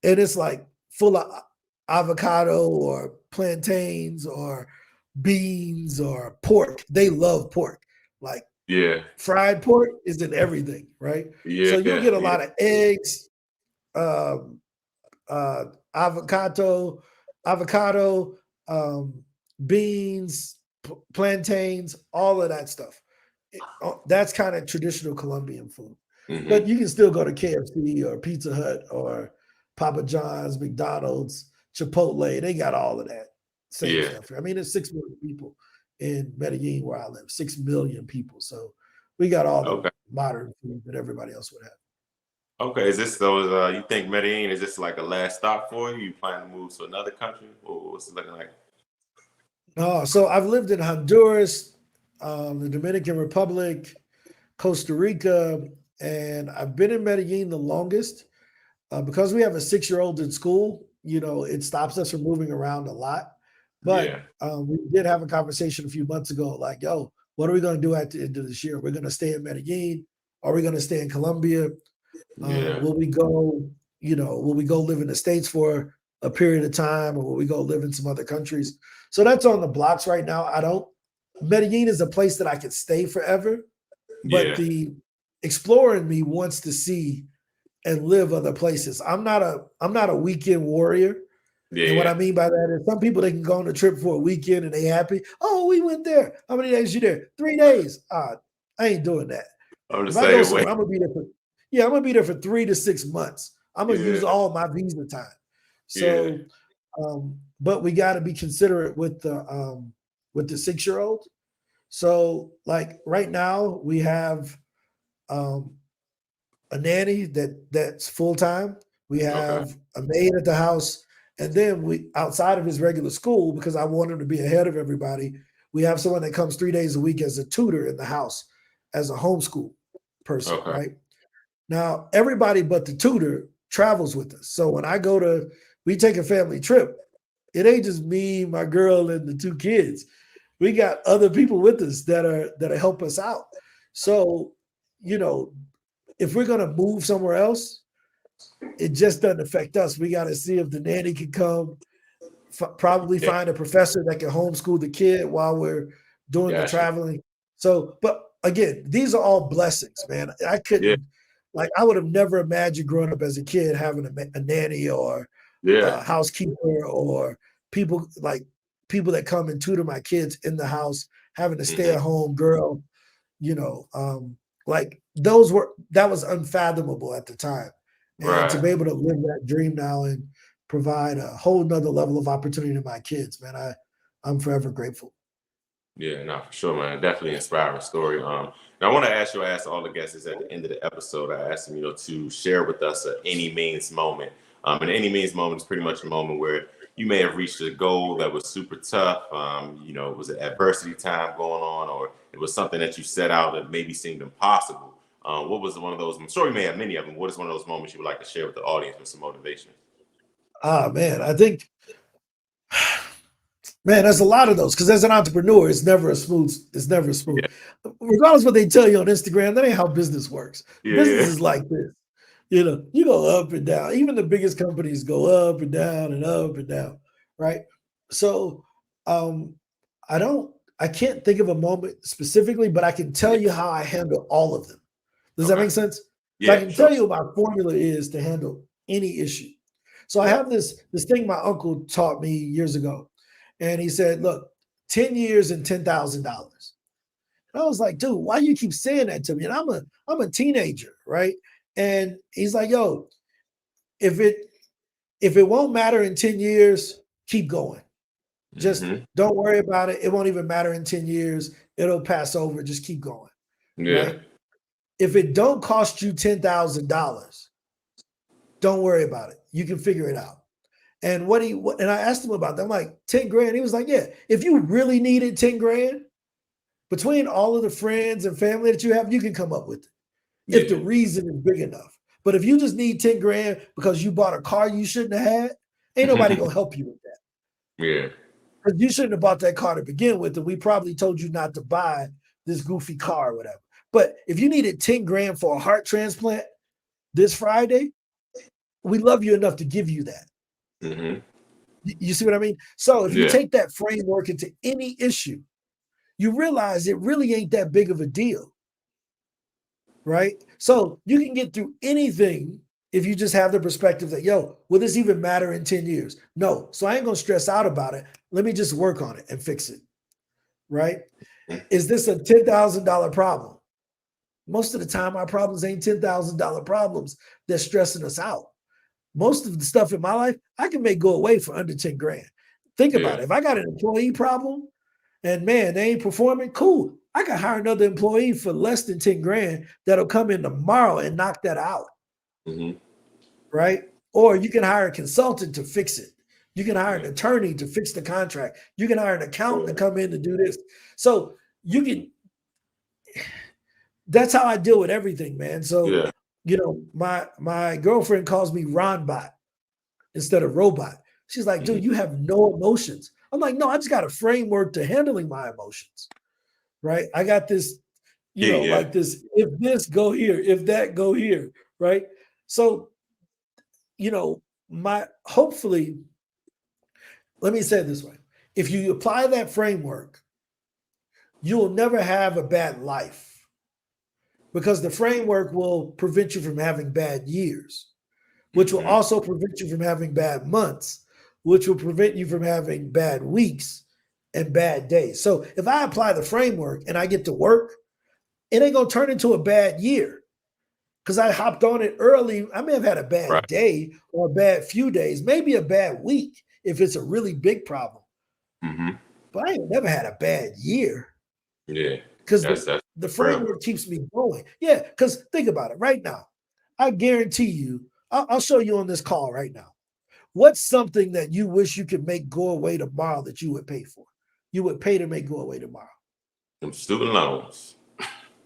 And it's like full of avocado or plantains or beans or pork. They love pork. Like Yeah. fried pork is in everything, right? Yeah. So you'll get a Yeah. lot of eggs, um, uh, avocado, avocado, um, beans, plantains, all of that stuff. That's kind of traditional Colombian food. But Hmm. you can still go to KFC or Pizza Hut or Papa John's, McDonald's, Chipotle. They got all of that same Yeah. stuff here. I mean, there's 6 million people in Medellin where I live, 6 million people. So we got all the Okay. modern food that everybody else would have. Okay. Is this so? You think Medellin is this like a last stop for you? You plan to move to another country, or what's it looking like? Oh, so I've lived in Honduras, the Dominican Republic, Costa Rica, and I've been in Medellin the longest. Because we have a 6-year-old in school, it stops us from moving around a lot. Yeah. But we did have a conversation a few months ago, like, yo, what are we going to do at the end of this year? We're going to stay in Medellin. Are we going to stay in Colombia? Yeah. Will we go, will we go live in the States for a period of time or will we go live in some other countries? So that's on the blocks right now. Medellin is a place that I could stay forever, but Yeah. the explorer in me wants to see and live other places. I'm not a weekend warrior. Yeah. And what I Yeah. mean by that is some people they can go on a trip for a weekend and they happy. Oh, we went there. How many days you there? 3 days. I ain't doing that. I'm the If I go same way. somewhere, I'm gonna be there for 3 to 6 months. I'm gonna use Yeah. all my visa time. Yeah. So but we gotta be considerate with the 6-year-old. So like right now we have um a nanny that's full time. We Okay. have a maid at the house, and then we outside of his regular school because I want him to be ahead of everybody. We have someone that comes 3 days a week as a tutor in the house, as a homeschool person. Okay. Right now, everybody but the tutor travels with us. So when we take a family trip. It ain't just me, my girl, and the 2 kids. We got other people with us that are help us out. So, you know, if we're gonna move somewhere else, it just doesn't affect us. We got to see if the nanny can come. Probably Yeah. find a professor that can homeschool the kid while we're doing the Gotcha. traveling. So, but again, these are all blessings, man. I couldn't, like, I would have never imagined growing up as a kid having a nanny or a housekeeper or people that come and tutor my kids in the house, having a stay-at-home girl, like that was unfathomable at the time. And to be able to live that dream now and provide a whole nother level of opportunity to my kids, man, I'm forever grateful. Yeah, no, for sure, man. Definitely inspiring story. Now I want to ask all the guests at the end of the episode, I asked them, to share with us any means moment. And any means moment is pretty much a moment where you may have reached a goal that was super tough. It was an adversity time going on, or it was something that you set out that maybe seemed impossible. What was one of those? I'm sure you may have many of them. What is one of those moments you would like to share with the audience with some motivation? Man, I think, man, there's a lot of those because as an entrepreneur, it's never smooth. Yeah. Regardless of what they tell you on Instagram, that ain't how business works. Business is like this. You go up and down. Even the biggest companies go up and down and up and down, right? So I can't think of a moment specifically, but I can tell you how I handle all of them. Does that make sense? So I can tell you what my formula is to handle any issue. So I have this thing my uncle taught me years ago. And he said, look, 10 years and $10,000. And I was like, dude, why do you keep saying that to me? And I'm a teenager, right? And he's like, yo, if it won't matter in 10 years, keep going. Just don't worry about it. It won't even matter in 10 years. It'll pass over. Just keep going. Right? If it don't cost you $10,000, don't worry about it. You can figure it out. And and I asked him about that. I'm like, 10 grand. He was like, yeah, if you really needed 10 grand, between all of the friends and family that you have, you can come up with it. If the reason is big enough. But if you just need 10 grand because you bought a car you shouldn't have had, ain't nobody gonna help you with that. Yeah. Because you shouldn't have bought that car to begin with, and we probably told you not to buy this goofy car or whatever. But if you needed 10 grand for a heart transplant this Friday, we love you enough to give you that. You see what I mean? So if you take that framework into any issue, you realize it really ain't that big of a deal, right? So you can get through anything if you just have the perspective that, yo, will this even matter in 10 years? No. So I ain't going to stress out about it. Let me just work on it and fix it, right? Is this a $10,000 problem? Most of the time, our problems ain't $10,000 problems that's stressing us out. Most of the stuff in my life, I can make go away for under 10 grand. Think about it. If I got an employee problem and man, they ain't performing, cool. I can hire another employee for less than 10 grand that'll come in tomorrow and knock that out. Right? Or you can hire a consultant to fix it. You can hire an attorney to fix the contract. You can hire an accountant to come in to do this. So that's how I deal with everything, man. So, my girlfriend calls me Ronbot instead of robot. She's like, dude, you have no emotions. I'm like, no, I just got a framework to handling my emotions, right? I got this, like this, if this go here, if that go here, right? So, hopefully, let me say it this way. If you apply that framework, you will never have a bad life because the framework will prevent you from having bad years, which will also prevent you from having bad months, which will prevent you from having bad weeks and bad days. So if I apply the framework and I get to work, it ain't going to turn into a bad year because I hopped on it early. I may have had a bad day or a bad few days, maybe a bad week if it's a really big problem. But I ain't never had a bad year. Yeah. Because the framework keeps me going. Yeah, because think about it right now. I guarantee you, I'll show you on this call right now. What's something that you wish you could make go away tomorrow that you would pay for? You would pay to make go away tomorrow. Some student loans.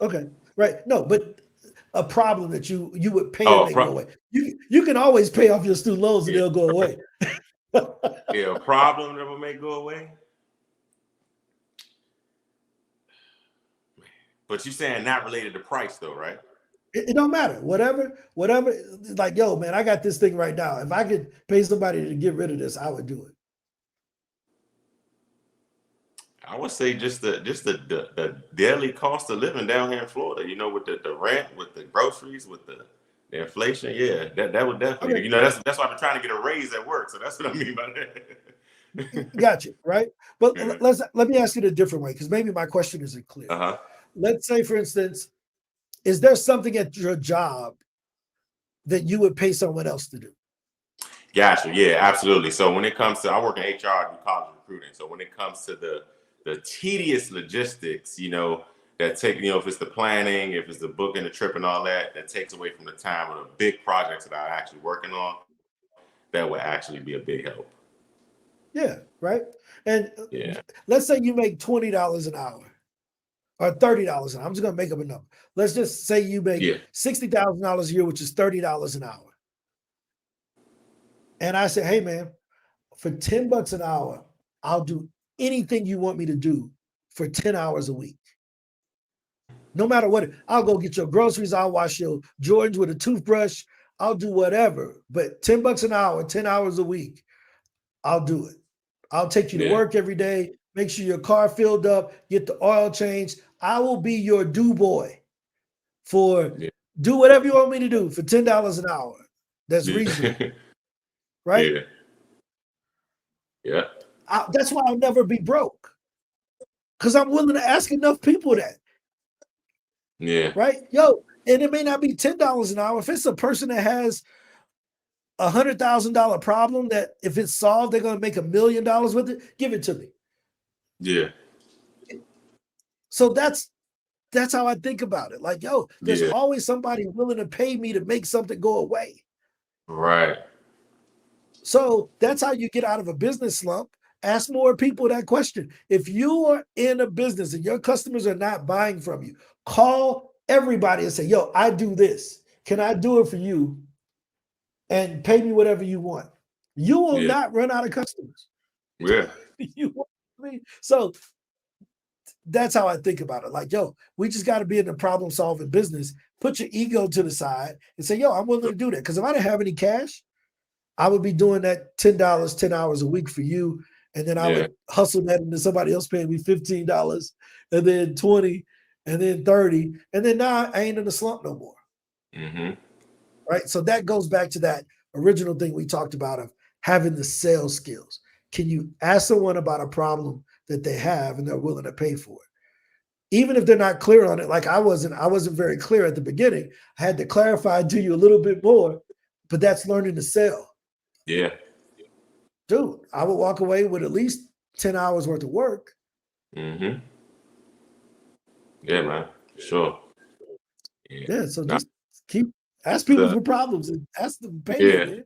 Okay, right. No, but a problem that you would pay to make go away. You can always pay off your student loans and they'll go away. A problem that will make go away. But you're saying not related to price though, right? It don't matter. Whatever. Like, yo, man, I got this thing right now. If I could pay somebody to get rid of this, I would do it. I would say just the daily cost of living down here in Florida, with the rent, with the groceries, with the inflation. Yeah, that would definitely, Okay, that's why I've been trying to get a raise at work. So that's what I mean by that. got you, right? But Yeah. let me ask it a different way because maybe my question isn't clear. Uh-huh. Let's say, for instance, is there something at your job that you would pay someone else to do? Gotcha. Yeah, absolutely. So when it comes to, I work in HR, I do college recruiting. So when it comes to the tedious logistics, that take, if it's the planning, if it's the booking, the trip and all that, that takes away from the time of the big projects that I'm actually working on, that would actually be a big help. Yeah, right. And Yeah. let's say you make $20 an hour or $30 an hour. I'm just going to make up a number. Let's just say you make Yeah. $60,000 a year, which is $30 an hour. And I say, hey, man, for $10 an hour, I'll do anything you want me to do for 10 hours a week. No matter what, I'll go get your groceries. I'll wash your Jordans with a toothbrush. I'll do whatever. But $10 an hour, 10 hours a week, I'll do it. I'll take you to Yeah. work every day, make sure your car filled up, get the oil changed. I will be your do boy for Yeah. do whatever you want me to do for $10 an hour. That's reasonable, Yeah. right? Yeah. Yeah. That's why I'll never be broke because I'm willing to ask enough people that, Yeah. right? Yo, and it may not be $10 an hour. If it's a person that has $100,000 problem that if it's solved, they're going to make $1 million with it, give it to me. Yeah. So that's how I think about it. Like, yo, there's Yeah. always somebody willing to pay me to make something go away. Right. So that's how you get out of a business slump. Ask more people that question. If you are in a business and your customers are not buying from you, call everybody and say, yo, I do this. Can I do it for you? And pay me whatever you want. You will Yeah. not run out of customers. Yeah. So that's how I think about it. Like, yo, we just got to be in the problem solving business. Put your ego to the side and say, yo, I'm willing to do that. Because if I didn't have any cash, I would be doing that $10, 10 hours a week for you. And then I Yeah. would hustle that into somebody else paying me $15 and then 20 and then 30. And then now I ain't in the slump no more. Mm-hmm. Right. So that goes back to that original thing we talked about of having the sales skills. Can you ask someone about a problem that they have and they're willing to pay for it? Even if they're not clear on it, like I wasn't very clear at the beginning. I had to clarify to you a little bit more, but that's learning to sell. Yeah. Dude, I would walk away with at least 10 hours worth of work. Mm-hmm. Yeah, man. Sure. Yeah, so Yeah. just ask people The for problems and ask them to pay you, Yeah. man.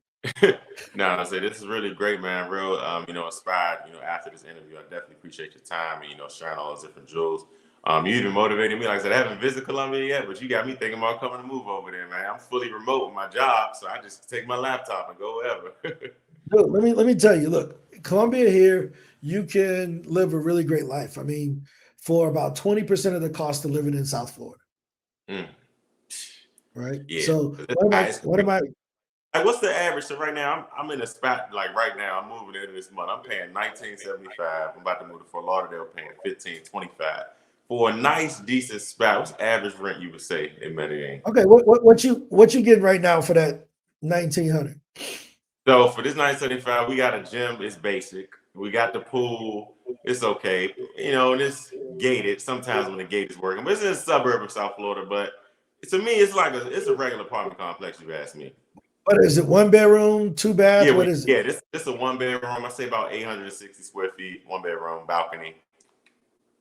No, I say this is really great, man. Real, inspired. After this interview, I definitely appreciate your time and sharing all those different jewels. You even motivated me. Like I said, I haven't visited Colombia yet, but you got me thinking about coming to move over there, man. I'm fully remote with my job, so I just take my laptop and go wherever. Dude, let me tell you, look, Colombia here, you can live a really great life. I mean, for about 20% of the cost of living in South Florida, Mm, right? yeah. So what am I Like, what's the average? So right now, I'm in a spot like right now. I'm moving in this month. I'm paying 19.75. I'm about to move to Fort Lauderdale, paying 15.25 for a nice, decent spot. What's average rent you would say in Medellin? okay, what you getting right now for that 1900? So for this 975, we got a gym. It's basic. We got the pool. It's okay. And it's gated. Sometimes when the gate is working, but it's in a suburb of South Florida. But to me, it's a regular apartment complex. You ask me. What is it? One bedroom, two bath? What is it? This a one bedroom. I say about 860 square feet, one bedroom, balcony.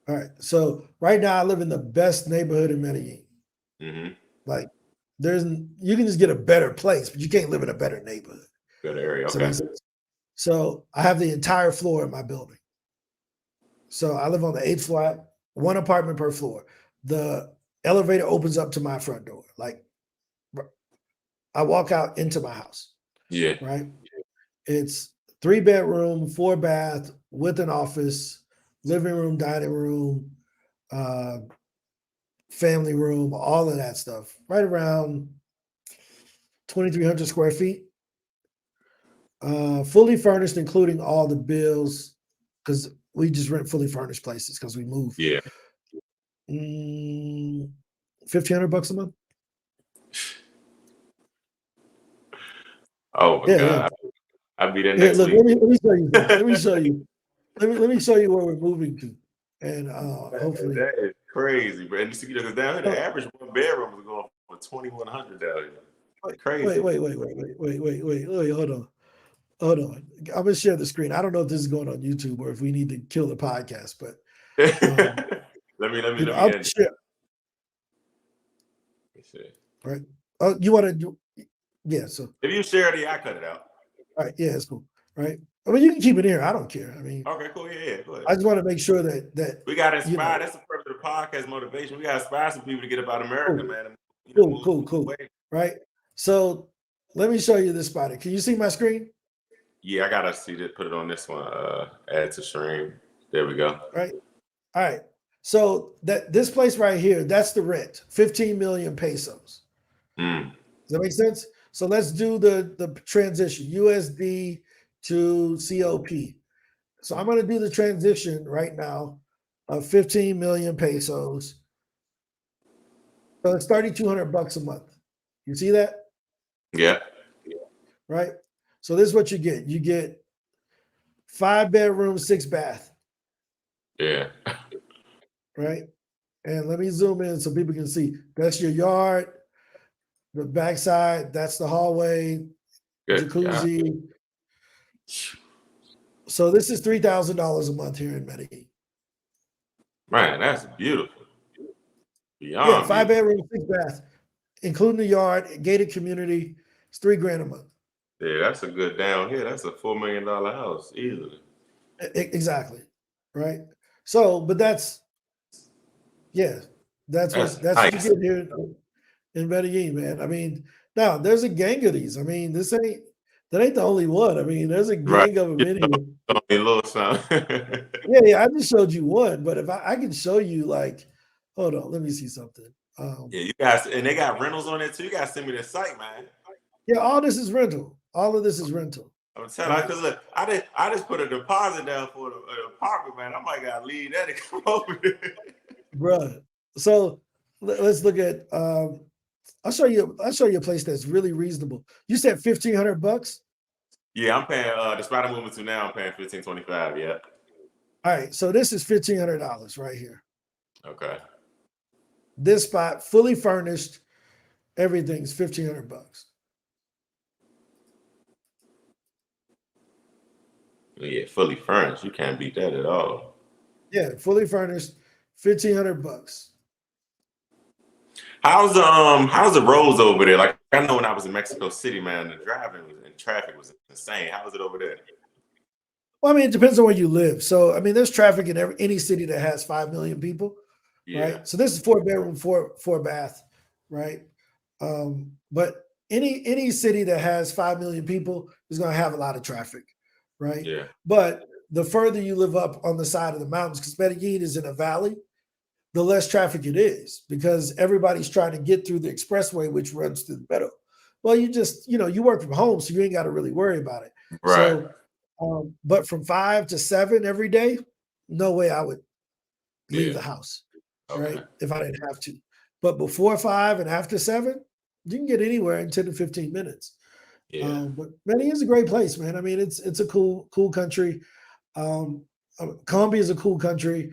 All right. So right now I live in the best neighborhood in Medellin. Mm-hmm. Like you can just get a better place, but you can't live in a better neighborhood. Good area. So Okay. so I have the entire floor in my building. So I live on the 8th floor, one apartment per floor. The elevator opens up to my front door. Like I walk out into my house, Yeah. right? It's 3 bedroom, 4 bath with an office, living room, dining room, uh, family room, all of that stuff. Right around 2,300 square feet. Fully furnished, including all the bills, because we just rent fully furnished places because we move. Yeah. 1,500 bucks a month. Oh my Yeah, yeah. God. I'll be there Yeah, next look, week. let me show you. Let me show you. Let me show you where we're moving to, and hopefully. That is crazy, bro. And you see, because down here, the average one bedroom is going for 2,100 down here. Crazy. Wait. Hold on. I'm gonna share the screen. I don't know if this is going on YouTube or if we need to kill the podcast, but let me I'll end share. it. Right. Oh, you want to do? Yeah. So. If you share it, I cut it out. All right. Yeah, it's cool. Right. I mean, you can keep it here. I don't care. I mean. Okay, cool. Yeah. Go ahead. I just want to make sure that we got to inspire. That's the purpose of the podcast, motivation. We got to inspire some people to get about America, man. Cool. Right. So let me show you this spot. Can you see my screen? Yeah, I gotta see that. Put it on this one. Add to stream. There we go. Right. All right. So this place right here, that's the rent. 15 million pesos. Does that make sense? So let's do the transition, USD to COP. So I'm going to do the transition right now of 15 million pesos. So it's 3,200 bucks a month. You see that? Yeah. Right. So this is what you get. You get 5 bedroom, 6 bath. Yeah. Right. And let me zoom in so people can see. That's your yard. The backside, that's the hallway. Good jacuzzi. God. So this is $3,000 a month here in Medellin. Man, that's beautiful. Beyond. Yeah, 5 bedroom, 6 bath, including the yard, gated community. It's $3,000 a month. Yeah, that's a good down here. That's a $4 million house easily. Exactly. Right. So, but that's nice. What you get here in Medellin, man. I mean, now there's a gang of these. I mean, that ain't the only one. I mean, there's a gang of them in here. A little something. yeah. I just showed you one, but if I can show you, like, hold on, let me see something. Yeah, you guys, and they got rentals on it too. You guys send me the site, man. Yeah, all this is rental. All of this is rental. I'm telling you, because look, I just put a deposit down for an apartment, man. I might gotta leave that and come over there. Bruh. So let's look at I'll show you a place that's really reasonable. You said 1,500 bucks? Yeah, I'm paying the spot I'm moving to now, I'm paying $1,525, yeah. All right, so this is $1,500 right here. Okay. This spot, fully furnished, everything's 1,500 bucks. Yeah, fully furnished. You can't beat that at all. Yeah, fully furnished, 1,500 bucks. How's the roads over there? Like, I know when I was in Mexico City, man, the driving and traffic was insane. How was it over there? Well, I mean, it depends on where you live. So, I mean, there's traffic in any city that has 5 million people, right? So this is 4 bedroom, 4 bath, right? But any city that has 5 million people is going to have a lot of traffic, right? Yeah. But the further you live up on the side of the mountains, because Medellin is in a valley, the less traffic it is, because everybody's trying to get through the expressway, which runs through the meadow. Well, you just, you work from home, so you ain't got to really worry about it. Right. So, but from 5 to 7 every day, no way I would leave the house, right? If I didn't have to. But before 5 and after 7, you can get anywhere in 10 to 15 minutes. Yeah. But Medellin is a great place, man. I mean, it's a cool country. Colombia is a cool country.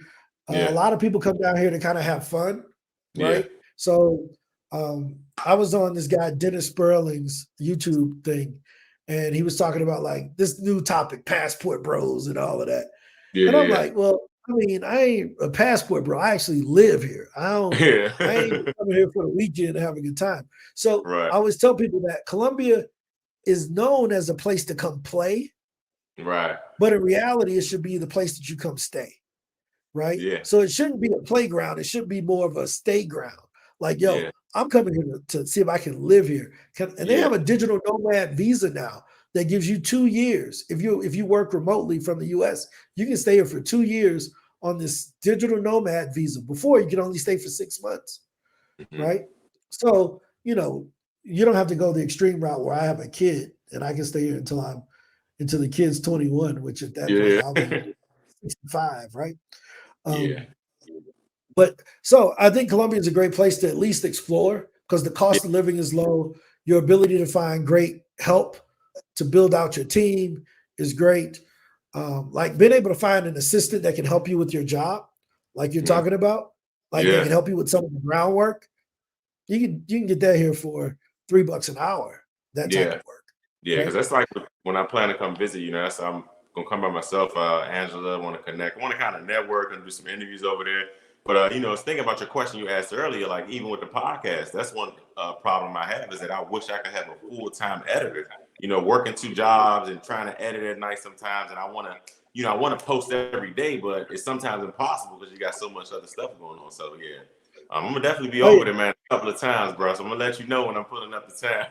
A lot of people come down here to kind of have fun, right? Yeah. So I was on this guy Dennis Sperling's YouTube thing, and he was talking about like this new topic, passport bros and all of that. Yeah, and I'm like, well, I mean, I ain't a passport bro. I actually live here. I ain't coming here for the weekend to have a good time. So I always tell people that Colombia is known as a place to come play. Right. But in reality, it should be the place that you come stay. Right. Yeah. So it shouldn't be a playground. It should be more of a stay ground. Like, yo, I'm coming here to see if I can live here. And they have a digital nomad visa now that gives you 2 years. If you work remotely from the US, you can stay here for 2 years on this digital nomad visa. Before, you could only stay for 6 months. Hmm. right? So, you don't have to go the extreme route where I have a kid and I can stay here until the kid's 21, which at that point Yeah. I'll be 65, right? Yeah. Um, but so I think Colombia is a great place to at least explore because the Yeah. cost of living is low. Your ability to find great help to build out your team is great. Like being able to find an assistant that can help you with your job, like you're Mhm. talking about, like they Yeah. can help you with some of the groundwork. You can get that here for $3 an hour. That type Yeah. of work, Yeah. Because right? that's like when I plan to come visit, that's I'm gonna come by myself. Angela, want to connect, want to kind of network and do some interviews over there. But I was thinking about your question you asked earlier. Like even with the podcast, that's one problem I have is that I wish I could have a full time editor. Working two jobs and trying to edit at night sometimes, and I want to post every day, but it's sometimes impossible because you got so much other stuff going on. So yeah, I'm gonna definitely be Oh over yeah. there, man, a couple of times, bro. So I'm gonna let you know when I'm pulling up the town.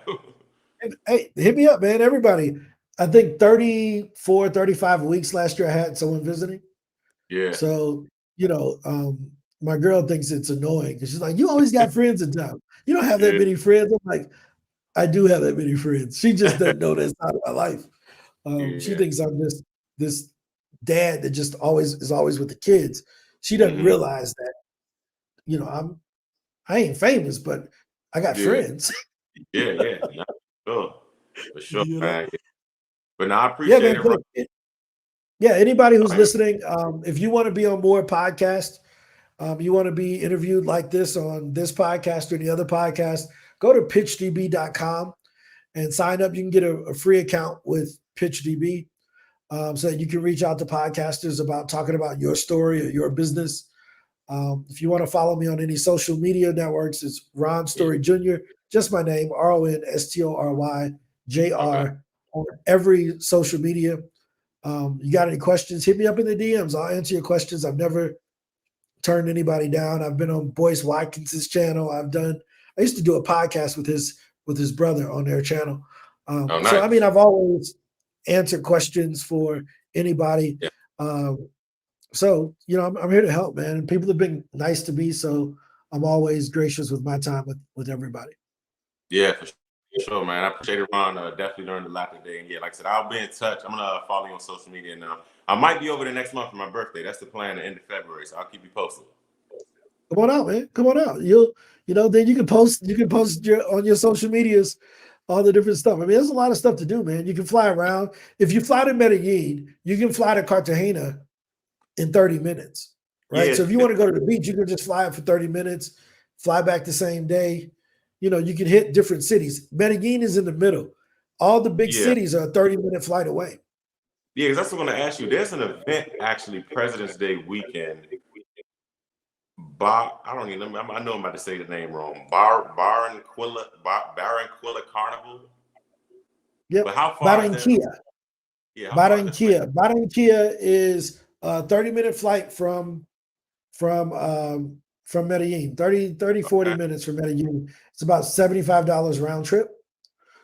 And, hey, hit me up, man. Everybody. I think 34, 35 weeks last year I had someone visiting. Yeah, So, my girl thinks it's annoying because she's like, you always got friends in town. You don't have that yeah, many friends. I'm like, I do have that many friends. She just doesn't know that's not my life. She yeah. thinks I'm just this dad that just always is always with the kids. She doesn't Hmm. realize that, I ain't famous, but I got Yeah, friends. yeah, yeah. Nah, for sure, you know? man. Yeah. But no, I Yeah, appreciate man. it, bro. So, yeah, anybody who's Man. listening, if you want to be on more podcasts, you want to be interviewed like this on this podcast or any other podcast, go to pitchdb.com and sign up. You can get a free account with PitchDB so that you can reach out to podcasters about talking about your story or your business. If you want to follow me on any social media networks, it's Ron Yeah. Story Jr., just my name, Okay. RONSTORYJR, on every social media. You got any questions? Hit me up in the DMs. I'll answer your questions. I've never turned anybody down. I've been on Boyce Watkins's channel. I used to do a podcast with his brother on their channel. Oh, So I nice. mean, I've always answered questions for anybody. Yeah, So I'm here to help, man. And people have been nice to me, so I'm always gracious with my time with everybody. yeah, for sure, man. I appreciate it, Ron. Definitely learned a lot today. And yeah, like I said, I'll be in touch. I'm gonna follow you on social media now. I might be over the next month for my birthday. That's the plan, the end of February. So I'll keep you posted. Come on out, man. Come on out. Then you can post on your social medias all the different stuff. I mean, there's a lot of stuff to do, man. You can fly around. If you fly to Medellin, you can fly to Cartagena in 30 minutes, right? Yeah, So if you want to go to the beach, you can just fly up for 30 minutes, fly back the same day. You can hit different cities. Medellin is in the middle. All the big yeah, cities are a 30-minute flight away. yeah. Because that's what I'm gonna ask you. There's an event actually, President's Day weekend. I don't even know. I know I'm about to say the name wrong. Barranquilla Carnival. But Yep. how far is that? Barranquilla. Yeah, how far is that from it? Barranquilla is a 30-minute flight from Medellin. 40 Okay. minutes from Medellin. It's about $75 round trip.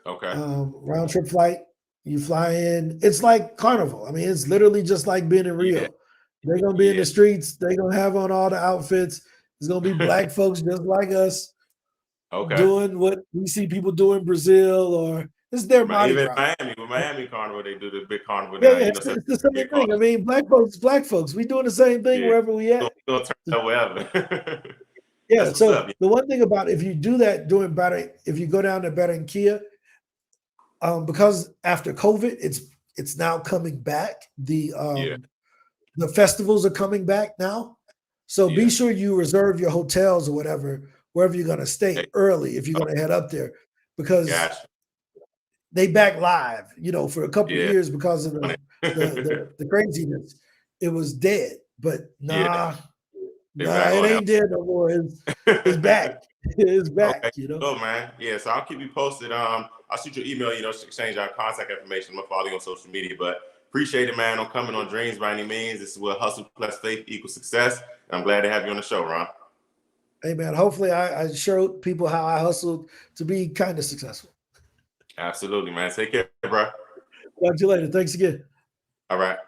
Okay. Round trip flight. You fly in. It's like carnival. I mean, it's literally just like being in Yeah. Rio. They're gonna be in Yeah. the streets. They're gonna have on all the outfits. There's gonna be black folks just like us Okay. doing what we see people do in Brazil, or this is their Mardi Even Gras. Miami, with Miami Carnival, they do the big carnival Yeah, now. yeah, it's, So it's the same big thing. I cars. mean, black folks, we doing the same thing Yeah. wherever we at. Gonna turn up wherever. Yeah. That's what's So up. the one thing about if you do that doing better, if you go down to Barranquilla, because after COVID, it's now coming back. Yeah. The festivals are coming back now. So be Yeah. sure you reserve your hotels or whatever, wherever you're gonna Hey, stay early if you're oh, gonna head up there, because gotcha. they back live, for a couple of Yeah. years because of the Funny. the the, the craziness. It was dead, but Yeah. They nah, back it on that. ain't dead no more. It's back. It's Okay. back. Cool, man. Yeah. So I'll keep you posted. I'll shoot you an email, exchange our contact information. I'm gonna follow you on social media. But appreciate it, man. Don't coming on dreams by any means. This is what hustle plus faith equals success. And I'm glad to have you on the show, Ron. Hey man, hopefully I showed people how I hustled to be kind of successful. Absolutely, man. Take care, bro. Talk to you later. Thanks again. All right.